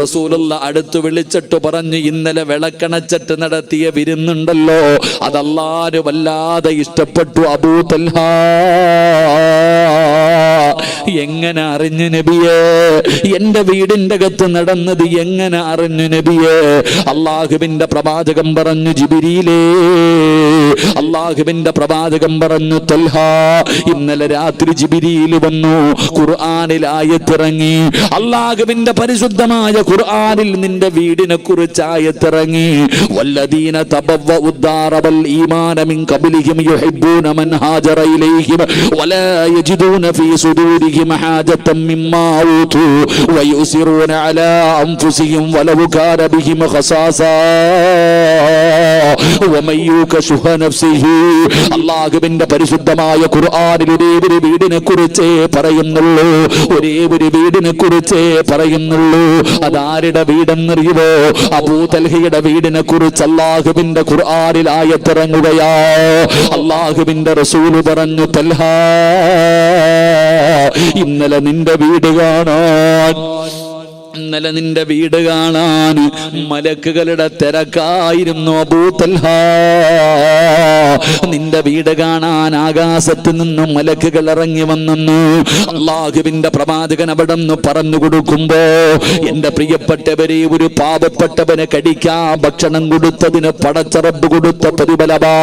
റസൂലുള്ള അടുത്ത് വിളിച്ചിട്ട് പറഞ്ഞു, ഇന്നലെ വിളക്കണച്ചിട്ട് നടത്തിയ വിരുന്നുണ്ടല്ലോ, അതല്ലാഹു വല്ലാതെ ഇഷ്ടപ്പെട്ടു അബൂ തൽഹ. എങ്ങനെ അറിഞ്ഞു നബിയേ? എന്റെ വീടിന്റെ അകത്ത് നടന്നത് എങ്ങനെ അറിഞ്ഞു നബിയേ? അള്ളാഹുവിന്റെ പ്രവാചകൻ പറഞ്ഞു, ജിബ്രീലേ, അള്ളാഹുവിന്റെ പ്രവാചകൻ പറഞ്ഞു, തൽഹ, ഇന്നലെ രാത്രി ജിബ്രീൽ വന്നു, ഖുർആനിൽ ആയത്തിറങ്ങി. അള്ളാഹുവിന്റെ പരിശുദ്ധമായ ഖുർആനിൽ നിന്റെ വീടിനെ കുറിച്ച് ആയത്തിറങ്ങി. വല്ലദീന തബവ്വഉ الدار والإيمان من قبلهم يحبون من هاجر إليهم ولا يجدون في صدورهم حاجة مما أوتوا ويؤثرون على أنفسهم ولو كان بهم خصاصة ومن يوق شح نفسه. അള്ളാഹുവിന്റെ പരിശുദ്ധമായ ഖുർആനിൽ ഒരേ ഒരു വീടിനെ കുറിച്ചേ പറയുന്നുള്ളൂ, ഒരേ ഒരു വീടിനെ കുറിച്ചേ പറയുന്നുള്ളൂ. അതാരുടെ വീടെന്നറിയുമോ? അബൂ തൽഹയുടെ വീടിനെ കുറിച്ച് അള്ളാഹുവിന്റെ ഖുർആനിൽ ആയത്തിറങ്ങുകയാ. അള്ളാഹുവിന്റെ റസൂല് പറഞ്ഞു, തൽഹ, ഇന്നലെ നിന്റെ വീട് കാണാൻ, ഇന്നലെ നിന്റെ വീട് കാണാൻ മലക്കുകളുടെ തിരക്കായിരുന്നു അബൂ തൽഹ. നിന്റെ വീട് കാണാൻ ആകാശത്ത് നിന്നും മലക്കുകൾ ഇറങ്ങി വന്നെന്ന് അള്ളാഹുവിന്റെ പ്രവാചകൻ അവിടെ നിന്ന് പറഞ്ഞു കൊടുക്കുമ്പോ, എന്റെ പ്രിയപ്പെട്ടവരെ, ഒരു പാവപ്പെട്ടവന് കടിക്കാൻ ഭക്ഷണം കൊടുത്തതിന് പടച്ച റബ്ബ് കൊടുത്ത പ്രതിഫലമാ